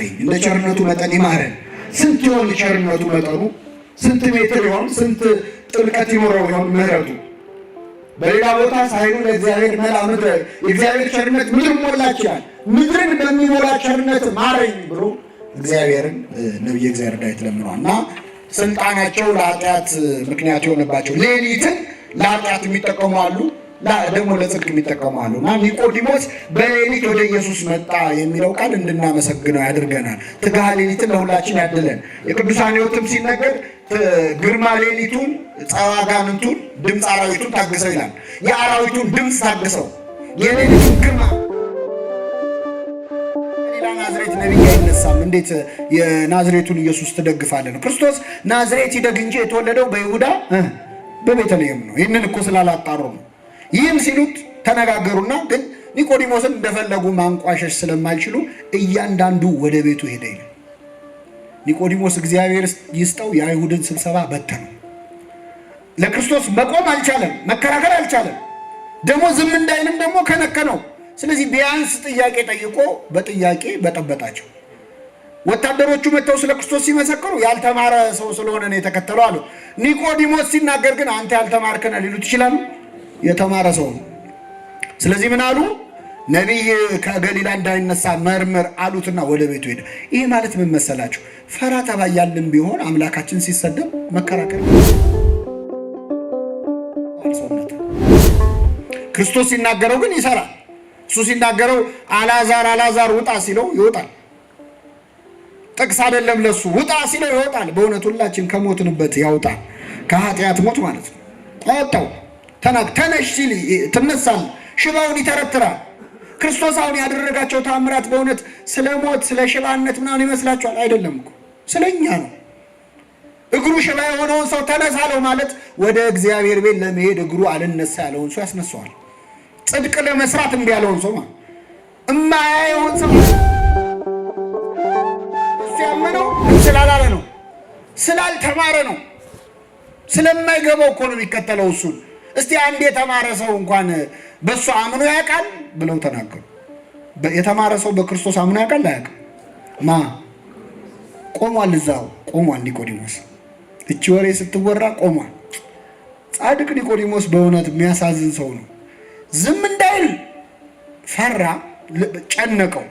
ይማረኝ፣ እንደ ቸርነቱ መጠን ይማረን። ስንት ይሆን ቸርነቱ መጠኑ? ስንት ሜትር ይሆን? ስንት ጥልቀት ይኖረው ይሆን ምሕረቱ? በሌላ ቦታ ሳይሉ ለእግዚአብሔር መላ ምድረ፣ የእግዚአብሔር ቸርነት ምድር ሞላች ይላል። ምድርን በሚሞላ ቸርነት ማረኝ ብሎ እግዚአብሔርን ነቢየ እግዚአብሔር ዳዊት ለምኗል። እና ስልጣናቸው ለኃጢአት ምክንያት የሆነባቸው ሌሊትን ለኃጢአት የሚጠቀሙ አሉ፣ ደግሞ ለጽድቅ የሚጠቀሙ አሉ። እና ኒቆዲሞስ በሌሊት ወደ ኢየሱስ መጣ የሚለው ቃል እንድናመሰግነው ያድርገናል። ትግሃ ሌሊትን ለሁላችን ያድለን። የቅዱሳን ሕይወትም ሲነገር ግርማ ሌሊቱን፣ ጸዋ አጋንንቱን፣ ድምፅ አራዊቱን ታግሰው ይላል። የአራዊቱን ድምፅ ታግሰው የሌሊቱን ግርማ። ሌላ ናዝሬት ነቢይ አይነሳም። እንዴት የናዝሬቱን ኢየሱስ ትደግፋለህ ነው? ክርስቶስ ናዝሬት ይደግ እንጂ የተወለደው በይሁዳ በቤተልሔም ነው። ይህንን እኮ ስላላጣሩ ነው። ይህም ሲሉት ተነጋገሩና፣ ግን ኒቆዲሞስን እንደፈለጉ ማንቋሸሽ ስለማይችሉ እያንዳንዱ ወደ ቤቱ ሄደ ይላል። ኒቆዲሞስ እግዚአብሔር ይስጠው የአይሁድን ስብሰባ በተነው። ለክርስቶስ መቆም አልቻለም፣ መከራከር አልቻለም። ደግሞ ዝም እንዳይልም ደግሞ ከነከነው። ስለዚህ ቢያንስ ጥያቄ ጠይቆ በጥያቄ በጠበጣቸው። ወታደሮቹ መጥተው ስለ ክርስቶስ ሲመሰክሩ ያልተማረ ሰው ስለሆነ ነው የተከተለው አሉ። ኒቆዲሞስ ሲናገር ግን አንተ ያልተማርክ ነህ ሊሉት ይችላሉ። የተማረ ሰው ነው። ስለዚህ ምን አሉ? ነቢይ ከገሊላ እንዳይነሳ መርምር አሉትና ወደ ቤቱ ሄደ። ይሄ ማለት ምን መሰላችሁ? ፈራ ተባ ያልን ቢሆን አምላካችን ሲሰደብ መከራከር አልሰውነት። ክርስቶስ ሲናገረው ግን ይሰራል። እሱ ሲናገረው አልዓዛር ውጣ ሲለው ይወጣል። ጥቅስ አይደለም ለሱ ውጣ ሲለው ይወጣል። በእውነት ሁላችን ከሞትንበት ያውጣል። ከኃጢአት ሞት ማለት ነው። አወጣው። ተነሽ ሲል ትነሳል። ሽባውን ይተረትራል። ክርስቶስ አሁን ያደረጋቸው ታምራት በእውነት ስለ ሞት ስለ ሽባነት ምናምን ይመስላችኋል? አይደለም እኮ ስለኛ ነው። እግሩ ሽባ የሆነውን ሰው ተነሳለው ማለት ወደ እግዚአብሔር ቤት ለመሄድ እግሩ አልነሳ ያለውን ሰው ያስነሳዋል። ጽድቅ ለመስራት እምቢ ያለውን ሰው ማለት እማያየውን ሰው ሲያመነው ስላላለ ነው፣ ስላልተማረ ነው፣ ስለማይገባው እኮ ነው የሚከተለው እሱን። እስቲ አንድ የተማረ ሰው እንኳን በእሱ አምኖ ያውቃል ብለው ተናገሩ። የተማረ ሰው በክርስቶስ አምኖ ያውቃል አያውቅም? ቆሟል፣ እዛው ቆሟል ኒቆዲሞስ። እቺ ወሬ ስትወራ ቆሟል። ጻድቅ ኒቆዲሞስ በእውነት የሚያሳዝን ሰው ነው። ዝም እንዳይል ፈራ፣ ጨነቀው።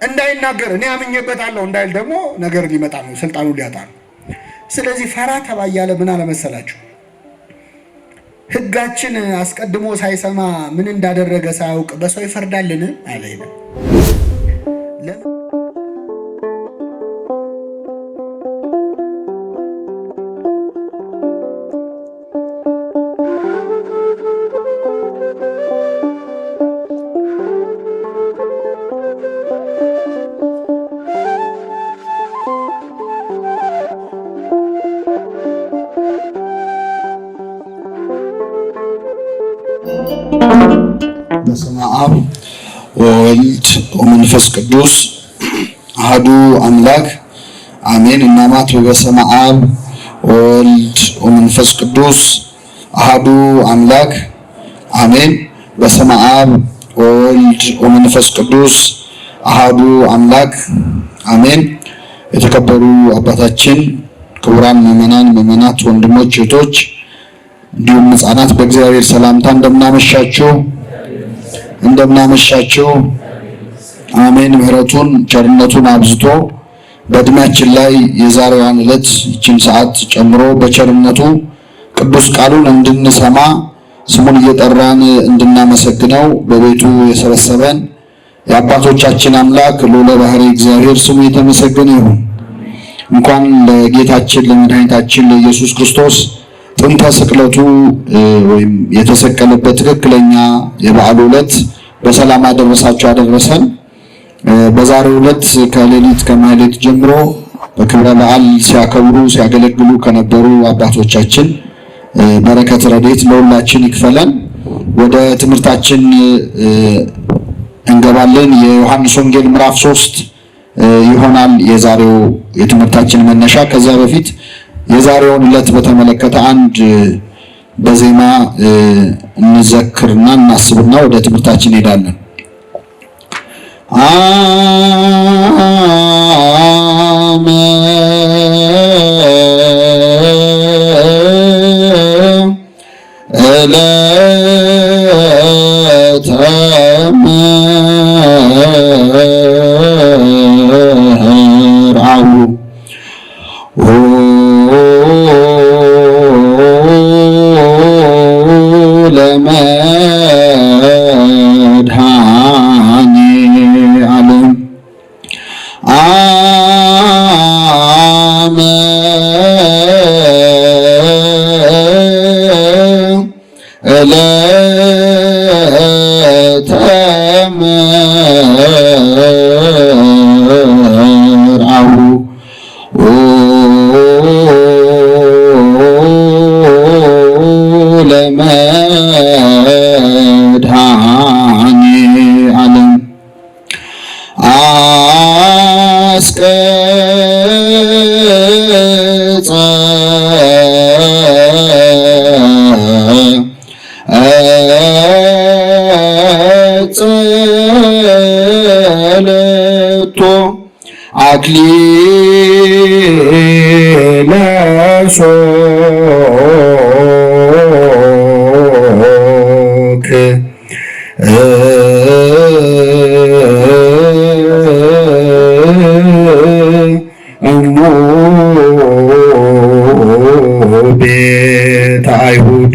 እንዳይናገር እኔ አምኜበታለሁ እንዳይል ደግሞ ነገር ሊመጣ ነው፣ ስልጣኑ ሊያጣ ነው። ስለዚህ ፈራ ተባ እያለ ምን አለመሰላችሁ? ሕጋችን አስቀድሞ ሳይሰማ ምን እንዳደረገ ሳያውቅ በሰው ይፈርዳልን አለ ይላል። በስመ አብ ወወልድ ወመንፈስ ቅዱስ አሐዱ አምላክ አሜን። እናማት በስመ አብ ወወልድ ወመንፈስ ቅዱስ አሐዱ አምላክ አሜን። በስመ አብ ወወልድ ወመንፈስ ቅዱስ አሐዱ አምላክ አሜን። የተከበሩ አባታችን፣ ክቡራን ምዕመናት፣ ወንድሞች፣ እህቶች እንዲሁም ሕፃናት በእግዚአብሔር ሰላምታ እንደምናመሻችሁ አሜን። ምሕረቱን ቸርነቱን አብዝቶ በእድሜያችን ላይ የዛሬዋን ዕለት ይችን ሰዓት ጨምሮ በቸርነቱ ቅዱስ ቃሉን እንድንሰማ ስሙን እየጠራን እንድናመሰግነው በቤቱ የሰበሰበን የአባቶቻችን አምላክ ልዑለ ባሕርይ እግዚአብሔር ስሙ የተመሰገነ ይሁን። እንኳን ለጌታችን ለመድኃኒታችን ለኢየሱስ ክርስቶስ ጥንተ ስቅለቱ ወይም የተሰቀለበት ትክክለኛ የበዓሉ ዕለት በሰላም አደረሳችሁ አደረሰን። በዛሬው ዕለት ከሌሊት ከማህሌት ጀምሮ በክብረ በዓል ሲያከብሩ ሲያገለግሉ ከነበሩ አባቶቻችን በረከት ረድኤት ለሁላችን ይክፈለን። ወደ ትምህርታችን እንገባለን። የዮሐንስ ወንጌል ምዕራፍ 3 ይሆናል የዛሬው የትምህርታችን መነሻ። ከዛ በፊት የዛሬውን ዕለት በተመለከተ አንድ በዜማ እንዘክርና እናስብና ወደ ትምህርታችን እንሄዳለን። ለመድኃኔዓለም ዕለተ መርዓሁ ለመድኃኔዓለም አስቀጸ ጸለቶ አክሊለ ሦክ እሙ ቤተ አይሁድ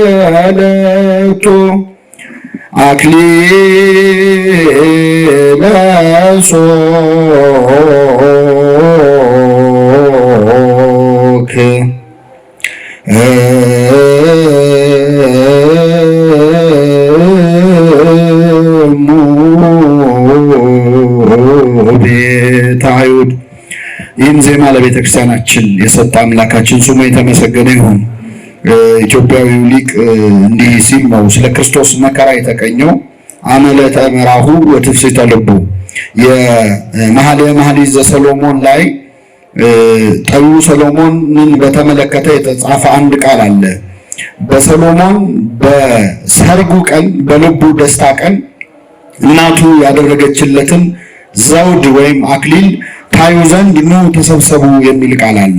ጸለቱ አክሊለ ሦክ እሙ ቤተ አይሁድ። ይህን ዜማ ለቤተ ክርስቲያናችን የሰጠ አምላካችን ስሙ የተመሰገነ ይሁን። ኢትዮጵያዊው ሊቅ እንዲህ ሲል ነው ስለ ክርስቶስ መከራ የተቀኘው አመለተ መራሁ ወትፍሥሕተ ልቡ። የመኃልየ መኃልይ ዘሰሎሞን ላይ ጠቢቡ ሰሎሞንን በተመለከተ የተጻፈ አንድ ቃል አለ። በሰሎሞን በሰርጉ ቀን በልቡ ደስታ ቀን እናቱ ያደረገችለትን ዘውድ ወይም አክሊል ታዩ ዘንድ ኑ ተሰብሰቡ የሚል ቃል አለ።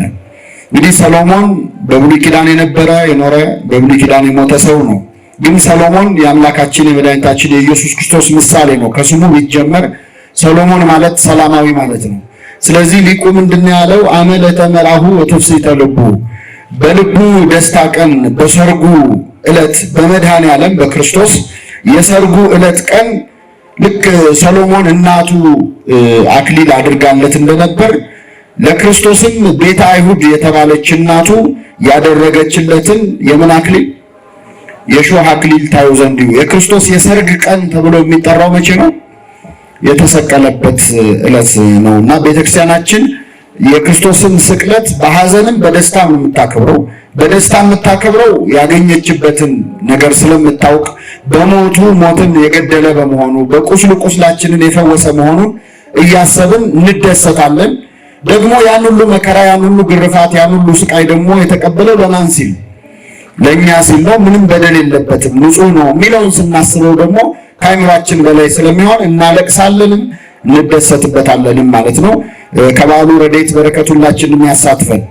እንግዲህ ሰሎሞን በብሉይ ኪዳን የነበረ የኖረ በብሉይ ኪዳን የሞተ ሰው ነው። ግን ሰሎሞን የአምላካችን የመድኃኒታችን የኢየሱስ ክርስቶስ ምሳሌ ነው። ከስሙ ቢጀመር ሰሎሞን ማለት ሰላማዊ ማለት ነው። ስለዚህ ሊቁ ምንድን ያለው አመለተ መራሁ ወትፍሥሕተ ልቡ፣ በልቡ ደስታ ቀን በሰርጉ ዕለት በመድኃኔዓለም በክርስቶስ የሰርጉ ዕለት ቀን ልክ ሰሎሞን እናቱ አክሊል አድርጋለት እንደነበር ለክርስቶስም ቤተ አይሁድ የተባለች እናቱ ያደረገችለትን የምን አክሊል? የሾህ አክሊል ታዩ ዘንድ። የክርስቶስ የሰርግ ቀን ተብሎ የሚጠራው መቼ ነው? የተሰቀለበት ዕለት ነውና ቤተክርስቲያናችን የክርስቶስን ስቅለት በሐዘንም በደስታም የምታከብረው። በደስታ የምታከብረው ያገኘችበትን ነገር ስለምታውቅ በሞቱ ሞትን የገደለ በመሆኑ በቁስሉ ቁስላችንን የፈወሰ መሆኑን እያሰብን እንደሰታለን። ደግሞ ያን ሁሉ መከራ ያን ሁሉ ግርፋት ያን ሁሉ ስቃይ ደግሞ የተቀበለው ለማን ሲል? ለእኛ ሲል ነው። ምንም በደል የለበትም ንጹሕ ነው የሚለውን ስናስበው ደግሞ ከአእምሯችን በላይ ስለሚሆን እናለቅሳለንም እንደሰትበታለንም ማለት ነው። ከበዓሉ ረድኤት በረከት ሁላችንም ያሳትፈን።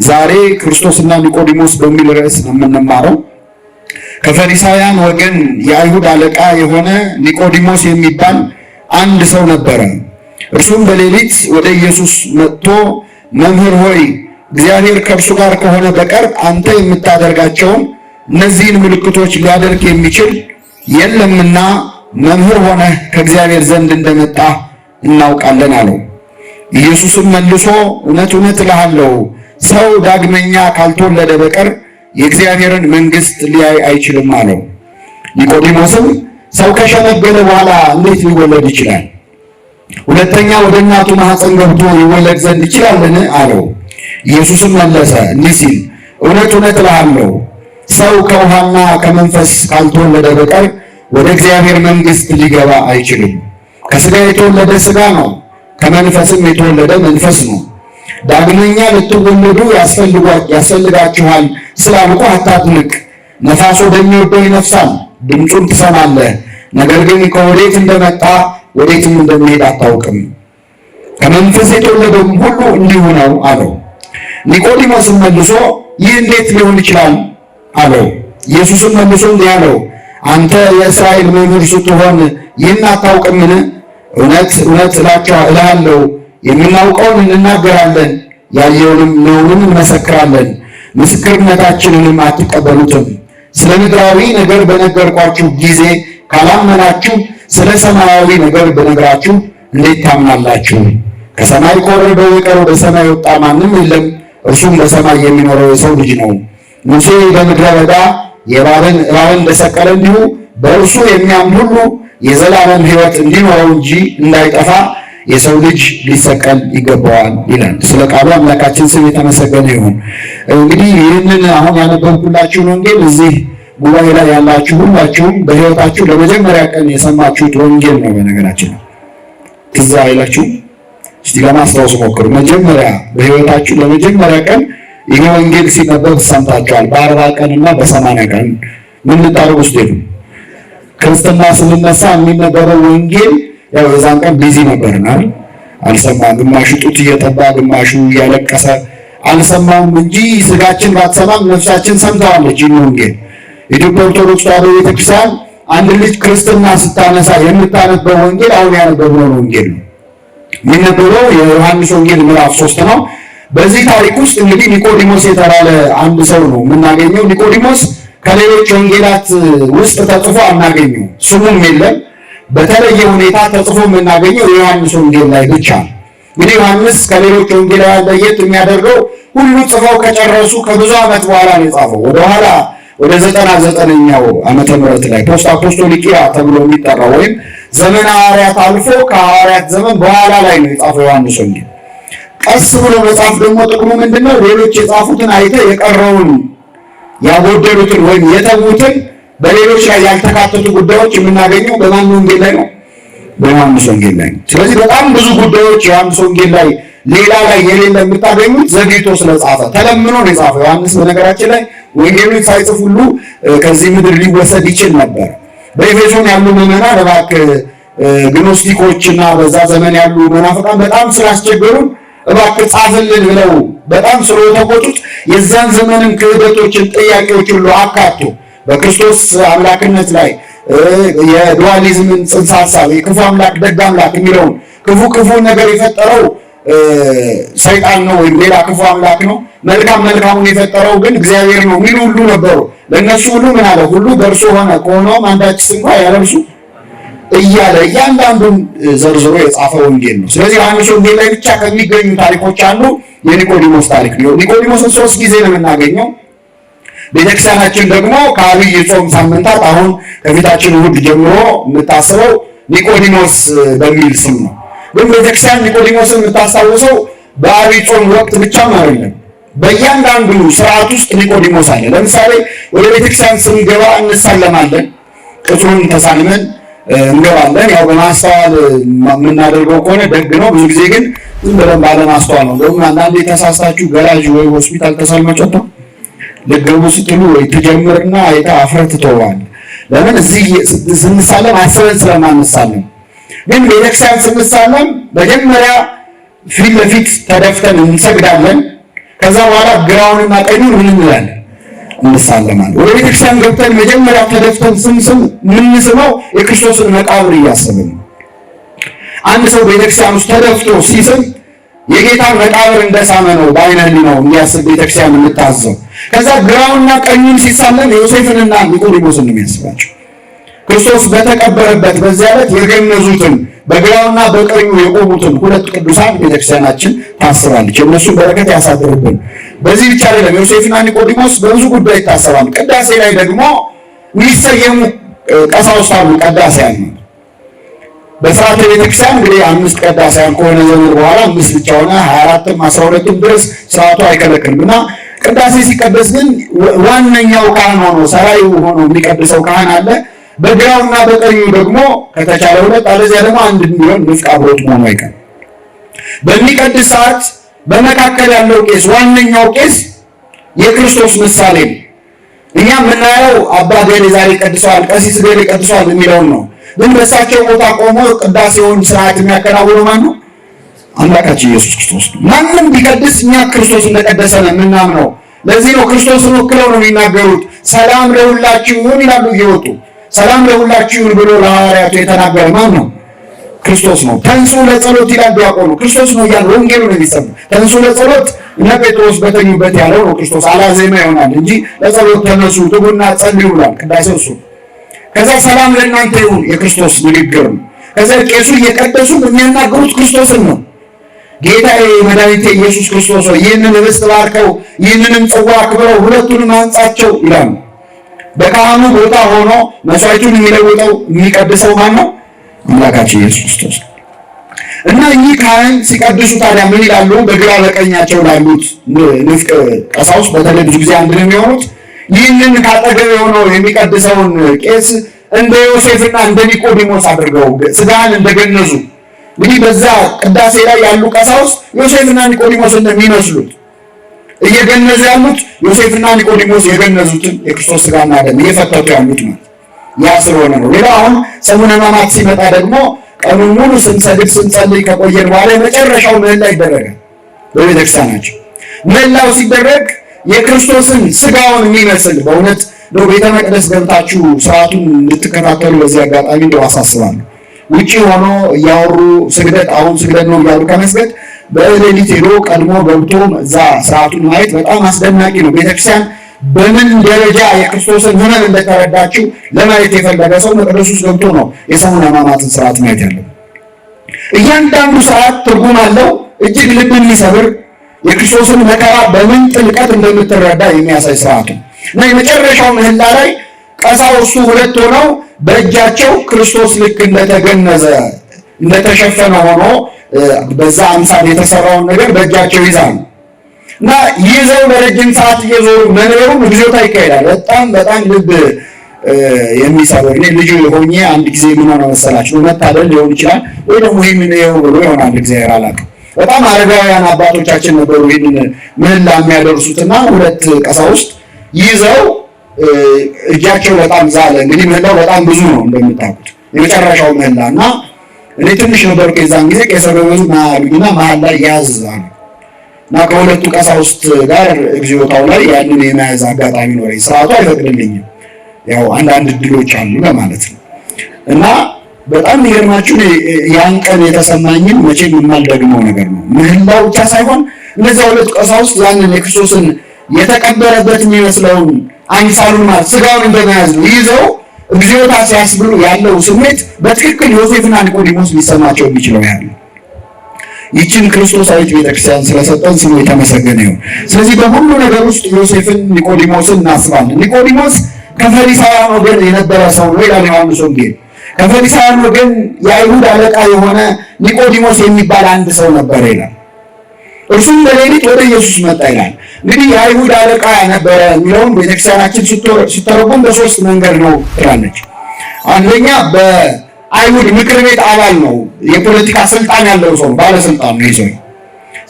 ዛሬ ክርስቶስና ኒቆዲሞስ በሚል ርዕስ ነው የምንማረው። ከፈሪሳውያን ወገን የአይሁድ አለቃ የሆነ ኒቆዲሞስ የሚባል አንድ ሰው ነበረ። እርሱም በሌሊት ወደ ኢየሱስ መጥቶ መምህር ሆይ እግዚአብሔር ከእርሱ ጋር ከሆነ በቀር አንተ የምታደርጋቸውን እነዚህን ምልክቶች ሊያደርግ የሚችል የለምና መምህር ሆነህ ከእግዚአብሔር ዘንድ እንደመጣ እናውቃለን አለው። ኢየሱስም መልሶ እውነት እውነት እልሃለሁ ሰው ዳግመኛ ካልተወለደ በቀር የእግዚአብሔርን መንግሥት ሊያይ አይችልም አለው። ኒቆዲሞስም ሰው ከሸመገለ በኋላ እንዴት ሊወለድ ይችላል? ሁለተኛ ወደ እናቱ ማኅፀን ገብቶ ይወለድ ዘንድ ይችላልን? አለው። ኢየሱስም መለሰ እንዲህ ሲል እውነት እውነት እልሃለሁ ሰው ከውሃና ከመንፈስ ካልተወለደ በቀር ወደ እግዚአብሔር መንግሥት ሊገባ አይችልም። ከሥጋ የተወለደ ሥጋ ነው፣ ከመንፈስም የተወለደ መንፈስ ነው። ዳግመኛ ልትወለዱ ያስፈልጋችኋል ስላልኩ አታድንቅ። ነፋስ ወደሚወደው ይነፍሳል፣ ድምፁን ትሰማለህ፣ ነገር ግን ከወዴት እንደመጣ ወዴትም እንደሚሄድ አታውቅም። ከመንፈስ የተወለደው ሁሉ እንዲሁ ነው አለው። ኒቆዲሞስም መልሶ ይህ እንዴት ሊሆን ይችላል አለው። ኢየሱስም መልሶ እንዲህ አለው፣ አንተ የእስራኤል መምህር ስትሆን ይህን አታውቅምን? እውነት እውነት እልሃለሁ የምናውቀውን እንናገራለን፣ ያየውንም ነውንም እንመሰክራለን፣ ምስክርነታችንንም አትቀበሉትም። ስለ ምድራዊ ነገር በነገርኳችሁ ጊዜ ካላመናችሁ ስለ ሰማያዊ ነገር በነገራችሁ እንዴት ታምናላችሁ? ከሰማይ ከወረደው በቀር ወደ ሰማይ የወጣ ማንም የለም፣ እርሱም በሰማይ የሚኖረው የሰው ልጅ ነው። ሙሴ በምድረ በዳ እባብን እንደሰቀለ እንዲሁ በእርሱ የሚያምን ሁሉ የዘላለም ሕይወት እንዲኖረው እንጂ እንዳይጠፋ የሰው ልጅ ሊሰቀል ይገባዋል ይላል። ስለ ቃሉ አምላካችን ስም የተመሰገነ ይሁን። እንግዲህ ይህንን አሁን ያነበብኩላችሁን ወንጌል እዚህ ጉባኤ ላይ ያላችሁ ሁላችሁም በሕይወታችሁ ለመጀመሪያ ቀን የሰማችሁት ወንጌል ነው። በነገራችን ትዝ አይላችሁም? እስቲ ለማስታወስ ሞክሩ። መጀመሪያ በሕይወታችሁ ለመጀመሪያ ቀን ይሄ ወንጌል ሲነበብ ሰምታችኋል። በ40 ቀንና በ80 ቀን ምን ልታደርጉ ውስጥ ሄዱ? ክርስትና ስንነሳ የሚነበረው ወንጌል ያው የዛን ቀን ቢዚ ነበርና አልሰማም። ግማሹ ጡት እየጠባ ግማሹ እያለቀሰ አልሰማም እንጂ ስጋችን ባትሰማም ነፍሳችን ሰምተዋለች። ይህን ወንጌል ኢትዮጵያ ኦርቶዶክስ ተዋሕዶ ቤተክርስቲያን አንድ ልጅ ክርስትና ስታነሳ የምታነበው ወንጌል አሁን ያነበብነው ወንጌል ነው። የሚነበበው የዮሐንስ ወንጌል ምዕራፍ 3 ነው። በዚህ ታሪክ ውስጥ እንግዲህ ኒቆዲሞስ የተባለ አንድ ሰው ነው የምናገኘው። ኒቆዲሞስ ከሌሎች ወንጌላት ውስጥ ተጽፎ አናገኘው፣ ስሙም የለም። በተለየ ሁኔታ ተጽፎ የምናገኘው የዮሐንስ ወንጌል ላይ ብቻ ነው። እንግዲህ ዮሐንስ ከሌሎች ወንጌላውያን ለየት የሚያደርገው ሁሉ ጽፈው ከጨረሱ ከብዙ ዓመት በኋላ ነው የጻፈው። ወደኋላ ወደ 99ኛው ዓመተ ምህረት ላይ ፖስት አፖስቶሊኪያ ተብሎ የሚጠራው ወይም ዘመነ ሐዋርያት አልፎ ከሐዋርያት ዘመን በኋላ ላይ ነው የጻፈው ዮሐንስ ወንጌል። ቀስ ብሎ መጻፍ ደግሞ ጥቅሙ ምንድነው? ሌሎች የጻፉትን አይተህ የቀረውን ያጎደሉትን ወይም የተዉትን በሌሎች ላይ ያልተካተቱ ጉዳዮች የምናገኘው በማን ወንጌል ላይ ነው? በዮሐንስ ወንጌል ላይ ነው። ስለዚህ በጣም ብዙ ጉዳዮች ዮሐንስ ወንጌል ላይ ሌላ ላይ የሌለ የምታገኙት ዘግይቶ ስለጻፈ ተለምኖ ነው የጻፈው። ዮሐንስ በነገራችን ላይ ወንጌሉን ሳይጽፍ ሁሉ ከዚህ ምድር ሊወሰድ ይችል ነበር። በኤፌሶን ያሉ ምዕመናን እባክህ ግኖስቲኮችና በዛ ዘመን ያሉ መናፍቃን በጣም ስላስቸገሩን እባክህ ጻፍልን ብለው በጣም ስለተቆጡት የዛን ዘመንን ክህደቶችን፣ ጥያቄዎች ሁሉ አካቶ በክርስቶስ አምላክነት ላይ የዱዋሊዝምን ጽንሰ ሐሳብ የክፉ አምላክ ደግ አምላክ የሚለውን ክፉ ነገር የፈጠረው ሰይጣን ነው ወይም ሌላ ክፉ አምላክ ነው፣ መልካሙን የፈጠረው ግን እግዚአብሔር ነው የሚሉ ሁሉ ነበሩ። ለእነሱ ሁሉ ምን አለ? ሁሉ በእርሱ ሆነ፣ ከሆነውም አንዳችስ እንኳ ያለ እርሱ እያለ እያንዳንዱን ዘርዝሮ የጻፈ ወንጌል ነው። ስለዚህ ዮሐንስ ወንጌል ላይ ብቻ ከሚገኙ ታሪኮች አንዱ የኒቆዲሞስ ታሪክ ነው። ኒቆዲሞስን 3 ጊዜ ነው የምናገኘው። ቤተክርስቲያናችን ደግሞ ከአብይ ጾም ሳምንታት አሁን ከፊታችን እሑድ ጀምሮ የምታስበው ኒቆዲሞስ በሚል ስም ነው። ግን ቤተክርስቲያን ኒቆዲሞስን የምታስታውሰው በአብይ ጾም ወቅት ብቻም አይደለም። በእያንዳንዱ ስርዓት ውስጥ ኒቆዲሞስ አለ። ለምሳሌ ወደ ቤተክርስቲያን ስንገባ እንሳለማለን፣ ቅጽሩን ተሳልመን እንገባለን። ያው በማስተዋል የምናደርገው ከሆነ ደግ ነው። ብዙ ጊዜ ግን ዝም ብለን ባለማስተዋል ነው። ደግሞ አንዳንዴ ተሳስታችሁ ገራዥ ወይ ሆስፒታል ተሳልማችሁ ልትገቡ ስትሉ ወይ ትጀምርና አይታ አፍረት ተዋል። ለምን እዚህ ስንሳለም አስበን ስለማንሳለም። ግን ቤተክርስቲያን ስንሳለም መጀመሪያ ፊት ለፊት ተደፍተን እንሰግዳለን። ከዛ በኋላ ግራውንና ቀኙን ምን እንላለን? እንሳለማለን። ወደ ቤተክርስቲያን ገብተን መጀመሪያ ተደፍተን ስንስም የምንስመው የክርስቶስን መቃብር እያሰብን ነው። አንድ ሰው ቤተክርስቲያን ውስጥ ተደፍቶ ሲስም የጌታን መቃብር እንደሳመ ነው በዓይነ ሕሊናው እንዲያስብ ቤተክርስቲያን የምታዘው። ከዛ ግራውና ቀኙን ሲሳለም ዮሴፍንና ኒቆዲሞስን ነው የሚያስባቸው። ክርስቶስ በተቀበረበት በዚያ ዕለት የገነዙትን በግራውና በቀኙ የቆሙትን 2 ቅዱሳን ቤተክርስቲያናችን ታስባለች። የእነሱን በረከት ያሳድርብን። በዚህ ብቻ አይደለም፣ ዮሴፍና ኒቆዲሞስ በብዙ ጉዳይ ይታሰባሉ። ቅዳሴ ላይ ደግሞ የሚሰየሙ ቀሳውስት አሉ። ቀዳሴያን ነው በሥርዓተ ቤተክርስቲያን እንግዲህ 5 ቀዳሴያን ከሆነ ዘመን በኋላ 5 ብቻ ሆነ 24ም 12ም ድረስ ስርዓቱ አይከለክልም እና ቅዳሴ ሲቀደስ ግን ዋነኛው ካህን ሆኖ ሰራዩ ሆኖ የሚቀድሰው ካህን አለ። በግራውና በቀኙ ደግሞ ከተቻለ 2 አለዚያ ደግሞ 1 ሚሊዮን ንፍቅ አብሮት መሆኑ አይቀርም። በሚቀድስ ሰዓት በመካከል ያለው ቄስ ዋነኛው ቄስ የክርስቶስ ምሳሌ ነው። እኛ የምናየው አባ ገሌ ዛሬ ቀድሰዋል፣ ቀሲስ ገሌ ቀድሰዋል የሚለውን ነው። ግን በእሳቸው ቦታ ቆሞ ቅዳሴውን ስርዓት የሚያከናውነው ማን ነው? አምላካችን ኢየሱስ ክርስቶስ ነው። ማንም ቢቀድስ እኛ ክርስቶስ እንደቀደሰ ነው የምናምነው። ለዚህ ነው ክርስቶስን ወክለው ነው የሚናገሩት። ሰላም ለሁላችሁ ይሁን ይላሉ እየወጡ። ሰላም ለሁላችሁ ይሁን ብሎ ለሐዋርያቱ የተናገረ ማን ነው? ክርስቶስ ነው። ተንሱ ለጸሎት ይላል ዲያቆኑ። ክርስቶስ ነው እያለ ወንጌሉ ነው የሚሰሙ። ተንሱ ለጸሎት እነ ጴጥሮስ በተኙበት ያለው ነው ክርስቶስ። አላዜማ ይሆናል እንጂ ለጸሎት ተነሱ ትጉና ጸልዩ ብሏል ቅዳሴው እሱ። ከዛ ሰላም ለእናንተ ይሁን የክርስቶስ ንግግር ነው። ከዛ ቄሱ እየቀደሱ የሚያናገሩት ክርስቶስን ነው። ጌታዬ መድኃኒቴ ኢየሱስ ክርስቶስ ሆይ ይህንን ኅብስት ባርከው ይህንንም ጽዋ አክብረው ሁለቱንም አንጻቸው ይላሉ። በካህኑ ቦታ ሆኖ መስዋዕቱን የሚለውጠው የሚቀድሰው ማን ነው? አምላካችን ኢየሱስ ክርስቶስ። እና እኚህ ካህን ሲቀድሱ ታዲያ ምን ይላሉ? በግራ በቀኛቸው ላሉት ንፍቅ ቀሳውስት በተለይ ብዙ ጊዜ አንድ ነው የሚሆኑት። ይህንን ካጠገብ የሆነው የሚቀድሰውን ቄስ እንደ ዮሴፍና እንደ ኒቆዲሞስ አድርገው ስጋን እንደገነዙ እንግዲህ በዛ ቅዳሴ ላይ ያሉ ቀሳውስት ዮሴፍና ኒቆዲሞስ እንደሚመስሉት እየገነዙ ያሉት ዮሴፍና ኒቆዲሞስ የገነዙትን የክርስቶስ ስጋና ደም እየፈተቱ ያሉት ማለት ያ ስለሆነ ነው። ሌላው አሁን ሰሙነ ሕማማት ሲመጣ ደግሞ ቀኑን ሙሉ ስንሰግድ ስንጸልይ ከቆየን በኋላ የመጨረሻው ምህላ ይደረጋል በቤተክርስቲያናችን። ምህላው ሲደረግ የክርስቶስን ስጋውን የሚመስል በእውነት ነው ቤተ መቅደስ ገብታችሁ ስርዓቱን እንድትከታተሉ በዚህ አጋጣሚ እንደው አሳስባለሁ። ውጪ ሆኖ እያወሩ ስግደት አሁን ስግደት ነው እያሉ ከመስገድ በሌሊት ሄዶ ቀድሞ ገብቶ እዛ ስርዓቱን ማየት በጣም አስደናቂ ነው። ቤተክርስቲያን በምን ደረጃ የክርስቶስን ሕመም እንደተረዳችው ለማየት የፈለገ ሰው መቅደስ ውስጥ ገብቶ ነው የሰሙነ ሕማማትን ስርዓት ማየት ያለው። እያንዳንዱ ስርዓት ትርጉም አለው። እጅግ ልብ የሚሰብር የክርስቶስን መከራ በምን ጥልቀት እንደምትረዳ የሚያሳይ ስርዓቱ እና የመጨረሻው ምህላ ላይ ቀሳውስቱ ሁለት ሆነው በእጃቸው ክርስቶስ ልክ እንደተገነዘ እንደተሸፈነ ሆኖ በዛ አምሳል የተሰራውን ነገር በእጃቸው ይዛሉ እና ይዘው ለረጅም ሰዓት እየዞሩ መንበሩ እግዚኦታ ይካሄዳል። በጣም ልብ የሚሰብር። እኔ ልጅ ሆኜ አንድ ጊዜ ምን ሆነ መሰላችሁ? መታደል ሊሆን ይችላል ወይ ደግሞ ይሄን ነው ብሎ ይሆናል እግዚአብሔር አላውቅም። በጣም አረጋውያን አባቶቻችን ነበሩ ይሄንን ምህላ የሚያደርሱትና ሁለት ቀሳውስት ይዘው እጃቸው በጣም ዛለ። እንግዲህ ምህላው በጣም ብዙ ነው እንደምታውቁት የመጨረሻው ምህላ እና እኔ ትንሽ ነበር ከዛን ጊዜ ቄሰ ገበዙ ማሉኝና መሀል ላይ ያዛሉ እና ከሁለቱ ቀሳውስት ጋር እግዚኦታው ላይ ያንን የመያዝ አጋጣሚ ኖረኝ። ስርዓቱ አይፈቅድልኝም፣ ያው አንዳንድ እድሎች አሉ ለማለት ነው። እና በጣም የሚገርማችሁ ያን ቀን የተሰማኝን መቼም የማልደግመው ነገር ነው። ምህላው ብቻ ሳይሆን እነዚያ ሁለቱ ቀሳውስት ያንን የክርስቶስን የተቀበረበት የሚመስለውን አምሳሉን ማለት ስጋውን እንደመያዝ ነው ይዘው እግዚኦታ ሲያስብሉ ያለው ስሜት በትክክል ዮሴፍና ኒቆዲሞስ ሊሰማቸው የሚችለው ያለው። ይህችን ክርስቶሳዊት ቤተክርስቲያን ስለሰጠን ስሙ የተመሰገነ ይሁን። ስለዚህ በሁሉ ነገር ውስጥ ዮሴፍን ኒቆዲሞስን እናስባለን። ኒቆዲሞስ ከፈሪሳውያን ወገን የነበረ ሰው ነው ይላል ዮሐንስ ወንጌል። ከፈሪሳውያን ወገን የአይሁድ አለቃ የሆነ ኒቆዲሞስ የሚባል አንድ ሰው ነበር ይላል። እርሱም በሌሊት ወደ ኢየሱስ መጣ ይላል። እንግዲህ የአይሁድ አለቃ ነበረ የሚለውን ቤተክርስቲያናችን ሲተረጎም በሶስት መንገድ ነው ትላለች። አንደኛ በአይሁድ ምክር ቤት አባል ነው፣ የፖለቲካ ስልጣን ያለው ሰው ባለስልጣን ነው ይሰው።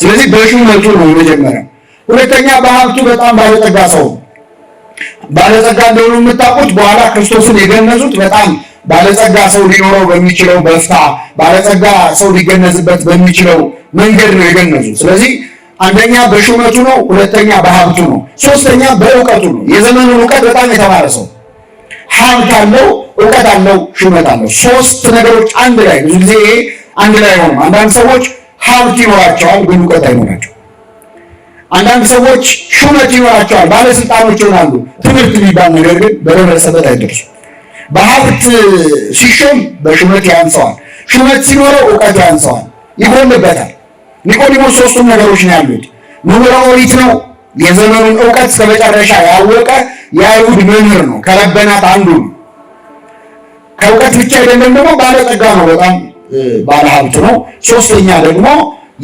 ስለዚህ በሹመቱ ነው የመጀመሪያው። ሁለተኛ በሀብቱ በጣም ባለጸጋ ሰው፣ ባለጸጋ እንደሆኑ የምታውቁት በኋላ ክርስቶስን የገነዙት በጣም ባለጸጋ ሰው ሊኖረው በሚችለው በፍታ ባለጸጋ ሰው ሊገነዝበት በሚችለው መንገድ ነው የገነዙት። ስለዚህ አንደኛ በሹመቱ ነው፣ ሁለተኛ በሀብቱ ነው፣ ሶስተኛ በእውቀቱ ነው። የዘመኑን እውቀት በጣም የተማረ ሰው ሀብት አለው፣ እውቀት አለው፣ ሹመት አለው። ሶስት ነገሮች አንድ ላይ ብዙ ጊዜ አንድ ላይ ሆኑ። አንዳንድ ሰዎች ሀብት ይኖራቸዋል ግን እውቀት አይኖራቸው። አንዳንድ ሰዎች ሹመት ይኖራቸዋል ባለስልጣኖች ይሆናሉ፣ ትምህርት የሚባል ነገር ግን በደረሰበት አይደርሱም። በሀብት ሲሾም በሹመት ያንሰዋል፣ ሹመት ሲኖረው እውቀት ያንሰዋል፣ ይጎልበታል። ኒቆዲሞስ ሶስቱም ነገሮች ነው ያሉት። ምሁረ ኦሪት ነው፣ የዘመኑን እውቀት እስከመጨረሻ ያወቀ የአይሁድ መምህር ነው፣ ከረበናት አንዱ ነው። ከእውቀት ብቻ አይደለም ደግሞ ባለጸጋ ነው፣ በጣም ባለሀብት ነው። ሶስተኛ ደግሞ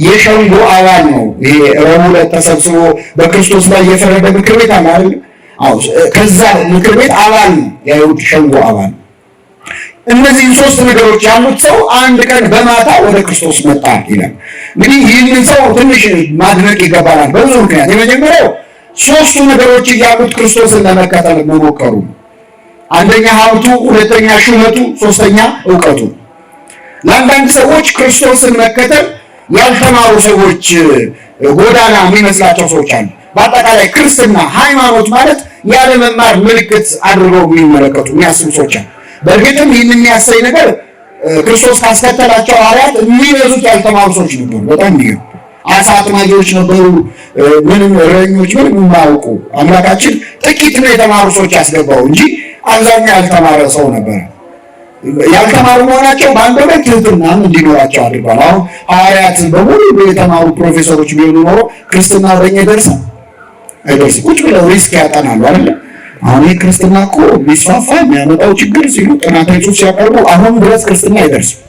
የሸንጎ አባል ነው። ይሄ ረቡዕ ዕለት ተሰብስቦ በክርስቶስ ላይ የፈረደ ምክር ቤት አለ አይደል? አዎ፣ ከዛ ምክር ቤት አባል ነው፣ የአይሁድ ሸንጎ አባል። እነዚህን ሶስት ነገሮች ያሉት ሰው አንድ ቀን በማታ ወደ ክርስቶስ መጣ ይላል። እንግዲህ ይህንን ሰው ትንሽ ማድነቅ ይገባናል በብዙ ምክንያት። የመጀመሪያው ሶስቱ ነገሮች ያሉት ክርስቶስን ለመከተል መሞከሩ፣ አንደኛ ሀብቱ፣ ሁለተኛ ሹመቱ፣ ሶስተኛ እውቀቱ። ለአንዳንድ ሰዎች ክርስቶስን መከተል ያልተማሩ ሰዎች ጎዳና የሚመስላቸው ሰዎች አሉ። በአጠቃላይ ክርስትና ሃይማኖት ማለት ያለ መማር ምልክት አድርገው የሚመለከቱ የሚያስቡ ሰዎች አሉ። በእርግጥም ይህን የሚያሳይ ነገር ክርስቶስ ካስከተላቸው ሐዋርያት የሚበዙት ያልተማሩ ሰዎች ነበሩ። በጣም ይገርም። አሳ አጥማጆች ነበሩ፣ ምንም እረኞች፣ ምንም የማያውቁ። አምላካችን ጥቂት ነው የተማሩ ሰዎች ያስገባው እንጂ አብዛኛው ያልተማረ ሰው ነበረ። ያልተማሩ መሆናቸው በአንድ ወቅት ትህትናም እንዲኖራቸው አድርጓል። አሁን ሐዋርያት በሙሉ የተማሩ ፕሮፌሰሮች ቢሆኑ ኖሮ ክርስትና ወደኛ ይደርሳል አይደርስም? ቁጭ ብለው ሪስክ ያጠናሉ አይደል? አሁን ክርስትና እኮ ቢስፋፋ የሚያመጣው ችግር ሲሉ ጥናታዊ ጽሑፍ ሲያቀርቡ አሁን ድረስ ክርስትና አይደርስም።